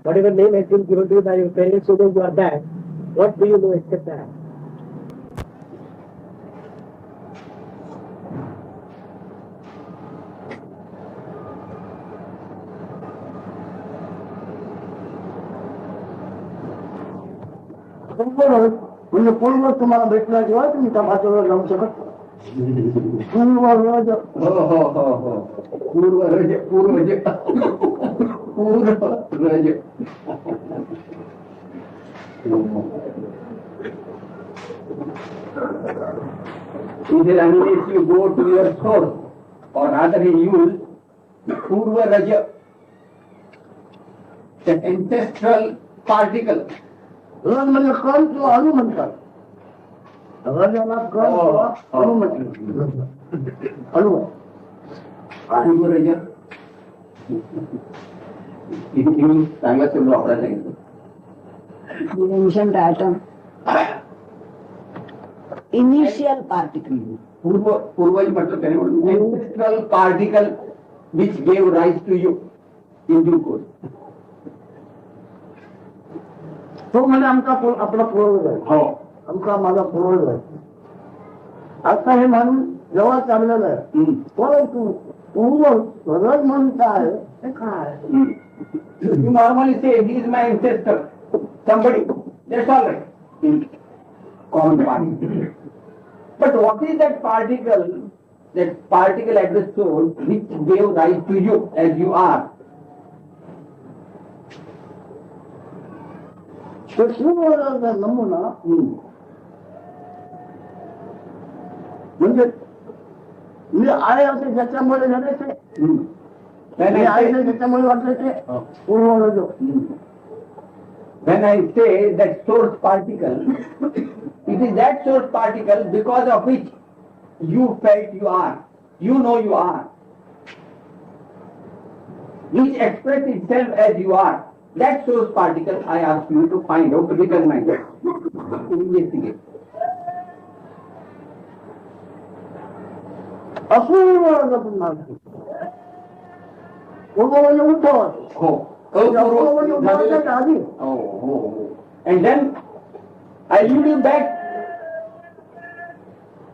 whatever name has been given to you by your parents, so that you are that, what do you know except that? पूर्वज म्हणजे पूर्वज तुम्हाला भेटल्याशिवाय तुम्ही त्या भाषेवर जाऊ शकत नाही. पूर्वज हो हो हो हो पूर्वरज पूर्वज पूर्वरज. Either unless you go to your source, or rather he used Purva-Raja, the ancestral particle. रज म्हणजे कण किंवा अणु म्हणतात. रजाला कण किंवा अणु म्हणतात. अणु Purva-Raja. Ini sangat sebelum apa lagi? You mentioned atom. Initial particle. पूर्वज मतलब कहने वाला ancestral particle which gave rise to you in due course. तो म्हणजे आमचा आपला पूर्वज आहे. हो आमचा माझा पूर्वज आहे. आता हे माणूस जेव्हा चाललेलं आहे परंतु पूर्व रज म्हणताय हे काय? You normally say he is my ancestor, somebody. That's all right. Common particle. But what is that particle at the source which gave rise to you as you are? तो पूर्वजाचा नमुना म्हणजे मी आहे असे ज्याच्यामुळे झाले ते मी आहे ज्याच्यामुळे वाटले ते पूर्वज. When I say that source particle, it is that source particle because of which you felt you are, you know you are, which express itself as you are. That source particle I ask you to find out, to recognize it, to investigate. अपूर्वज पुन्हा पूर्व म्हणजे Uddhav. Oh, अपूर्व म्हणजे उद्धवाच्या आधी. And then I lead you back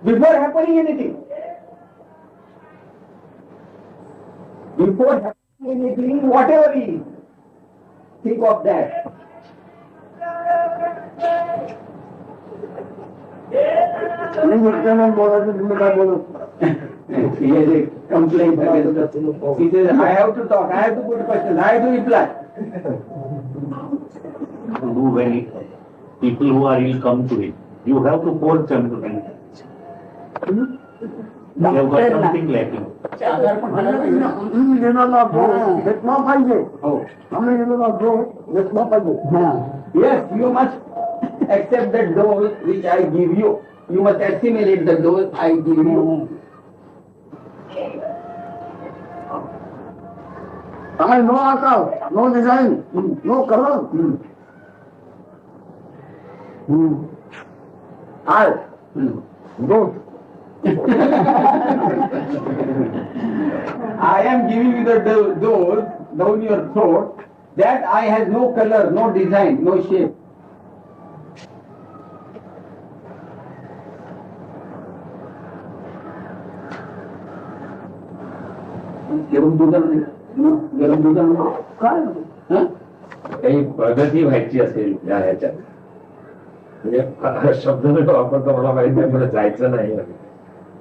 before happening anything. Before happening anything, whatever is, think of that. आणि दुसऱ्यांना बोलायचं तुम्ही काय बोलत? He has a complaint against us. He says, I have to talk, I have to put questions, I have to reply. Do when people who are ill come to him, you have to force them to drink. They have got something lacking. आम्ही गेलेला डोस घेतला पाहिजे. आम्ही गेलेला डोस घेतला पाहिजे. Yes, you must accept the dose which I give you. You must assimilate the dose I give you. I no आकार, no design, no color. I dose. I am giving you the dose down your throat. That eye has no color, no design, no shape. काय? काही प्रगती व्हायची असेल या ह्याच्यात म्हणजे शब्द वापरतो मला माहित नाही, मला जायचं नाही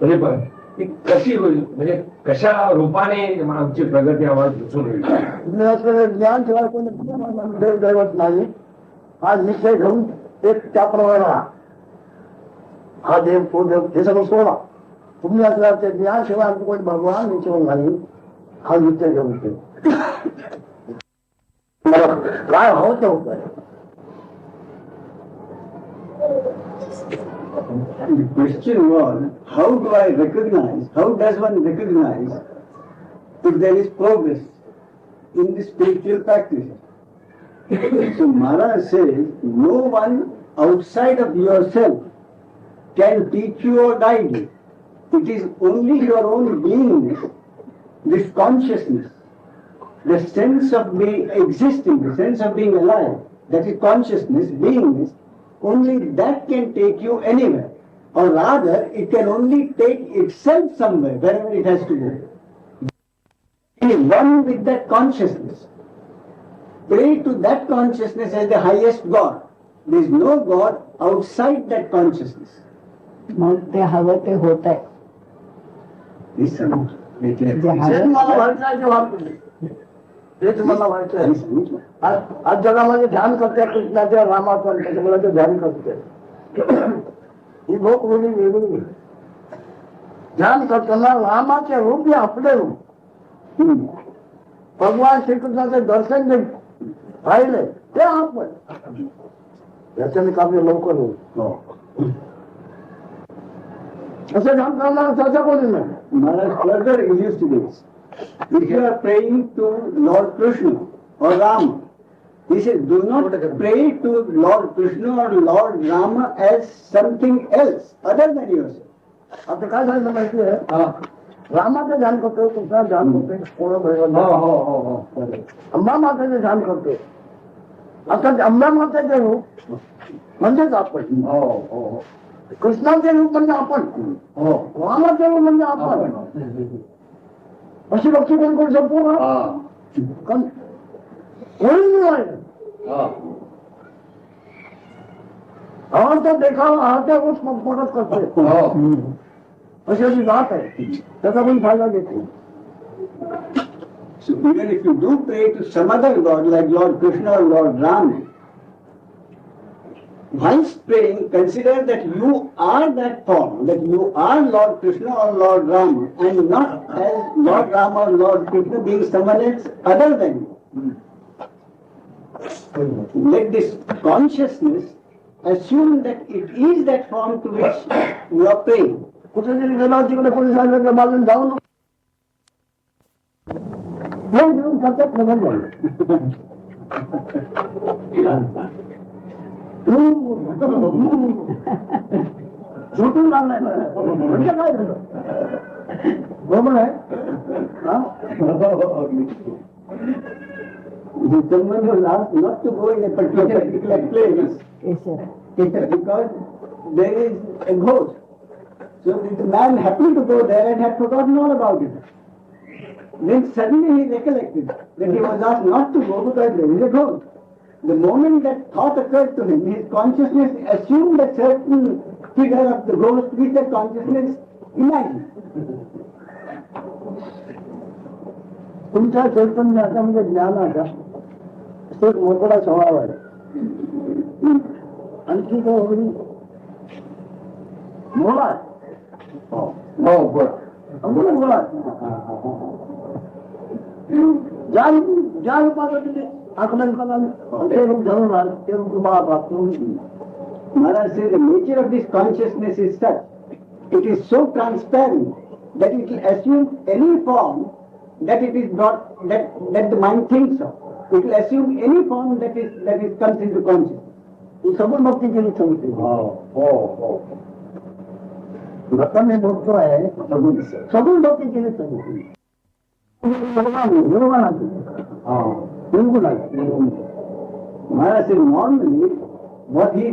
तरी पण ती कशी होईल म्हणजे कशा रूपाने आमची प्रगती आम्हाला दिसून होईल. ज्ञान शिवाय कोणी दैवत नाही. हा निश्चय घेऊन एक त्याप्रमाणे हा देव तो देव हे सगळं सोडा. तुम्ही असल्या ते ज्ञान शिवाय आमचं कोणी भगवान निश्चय नाही. हा निश्चय घेऊन ते काय हवं ते होत आहे. The question was, how do I recognize, how does one recognize if there is progress in the spiritual practices? So Maharaj says, no one outside of yourself can teach you or guide you. It is only your own beingness, this consciousness, the sense of being existing, the sense of being alive, that is consciousness, beingness, only that can take you anywhere. Or rather, it can only take itself somewhere, wherever it has to go. Be one with that consciousness. Pray to that consciousness as the highest God. there is no God outside that consciousness. मग ते हवं ते होत आहे. Listen. जे तेच हवं मला व्हायचं आहे ते वाटतं. तेच मला व्हायचं आहे. आज जगामध्ये ध्यान करते कृष्णाच्या रामाचं त्याच्यामुळे ते ध्यान करते. ही लोक वेगळी. ध्यान करताना रामाचे रूप हे आपले रूप. भगवान श्रीकृष्णाचे दर्शन जे पाहिले ते आपण. याच्याने काफी लवकर होईल. असं ध्यान करणारा चर्चा कोणी नाही. Maharaj further elucidates. If you are praying to Lord Krishna or Rama, he says, do not pray to Lord Krishna or Lord Rama as something else other than yourself. आता काय झालं माहिती आहे, रामाचं ध्यान करतो, कृष्णाचं ध्यान करतो, अंबा मातेचं ध्यान करतो. आता अंबा मातेचे रूप म्हणजेच आपण, कृष्णाचे रूप म्हणजे आपण, रामाचे रूप म्हणजे आपण. अशी लक्ष्मी कोण करू शकतो का? कोणी नाही. आवडता देखावा आहत्या गोष्ट मदत करते. अशी अशी जात आहे, त्याचा पण फायदा घेते. So even if you do pray to some other God like Lord Krishna or Lord Rama, once praying, consider that you are that form, that you are Lord Krishna or Lord Rama, and not as Lord Rama or Lord Krishna being someone else other than you. Let this consciousness assume that it is that form to which you are praying. कुठे जरी गेला तिकडे कोणी सांगितलं की बाजून जाऊन घेऊन सतत नगर झालं. झुटून लागलाय म्हणजे काय झालं बरोबर आहे. Someone was asked not to go in a particular place because there is a ghost. So the man happened to go there and had forgotten all about it. Then suddenly he recollected that he was asked not to go because there is a ghost. The moment that thought occurred to him, his consciousness assumed a certain figure of the ghost which the consciousness imagined. तुमच्या चैतन्याचा म्हणजे ज्ञानाचा एक मोठा स्वभाव आहे. आणखी काय होईल बोला बोला ज्या रूपाचं तुम्ही आकलन कराल ते रूप धरून आल ते रूप तुम्हाला प्राप्त होईल. Maharaj says the nature of this consciousness is such, it is so transparent that it will assume any form that it is not, that the mind thinks of. It will assume any form that comes into consciousness. ही सगुण भक्ती केली सांगते. आता मी बोलतो आहे सगुण भक्ती केली सांगितली. Maharaj says normally what he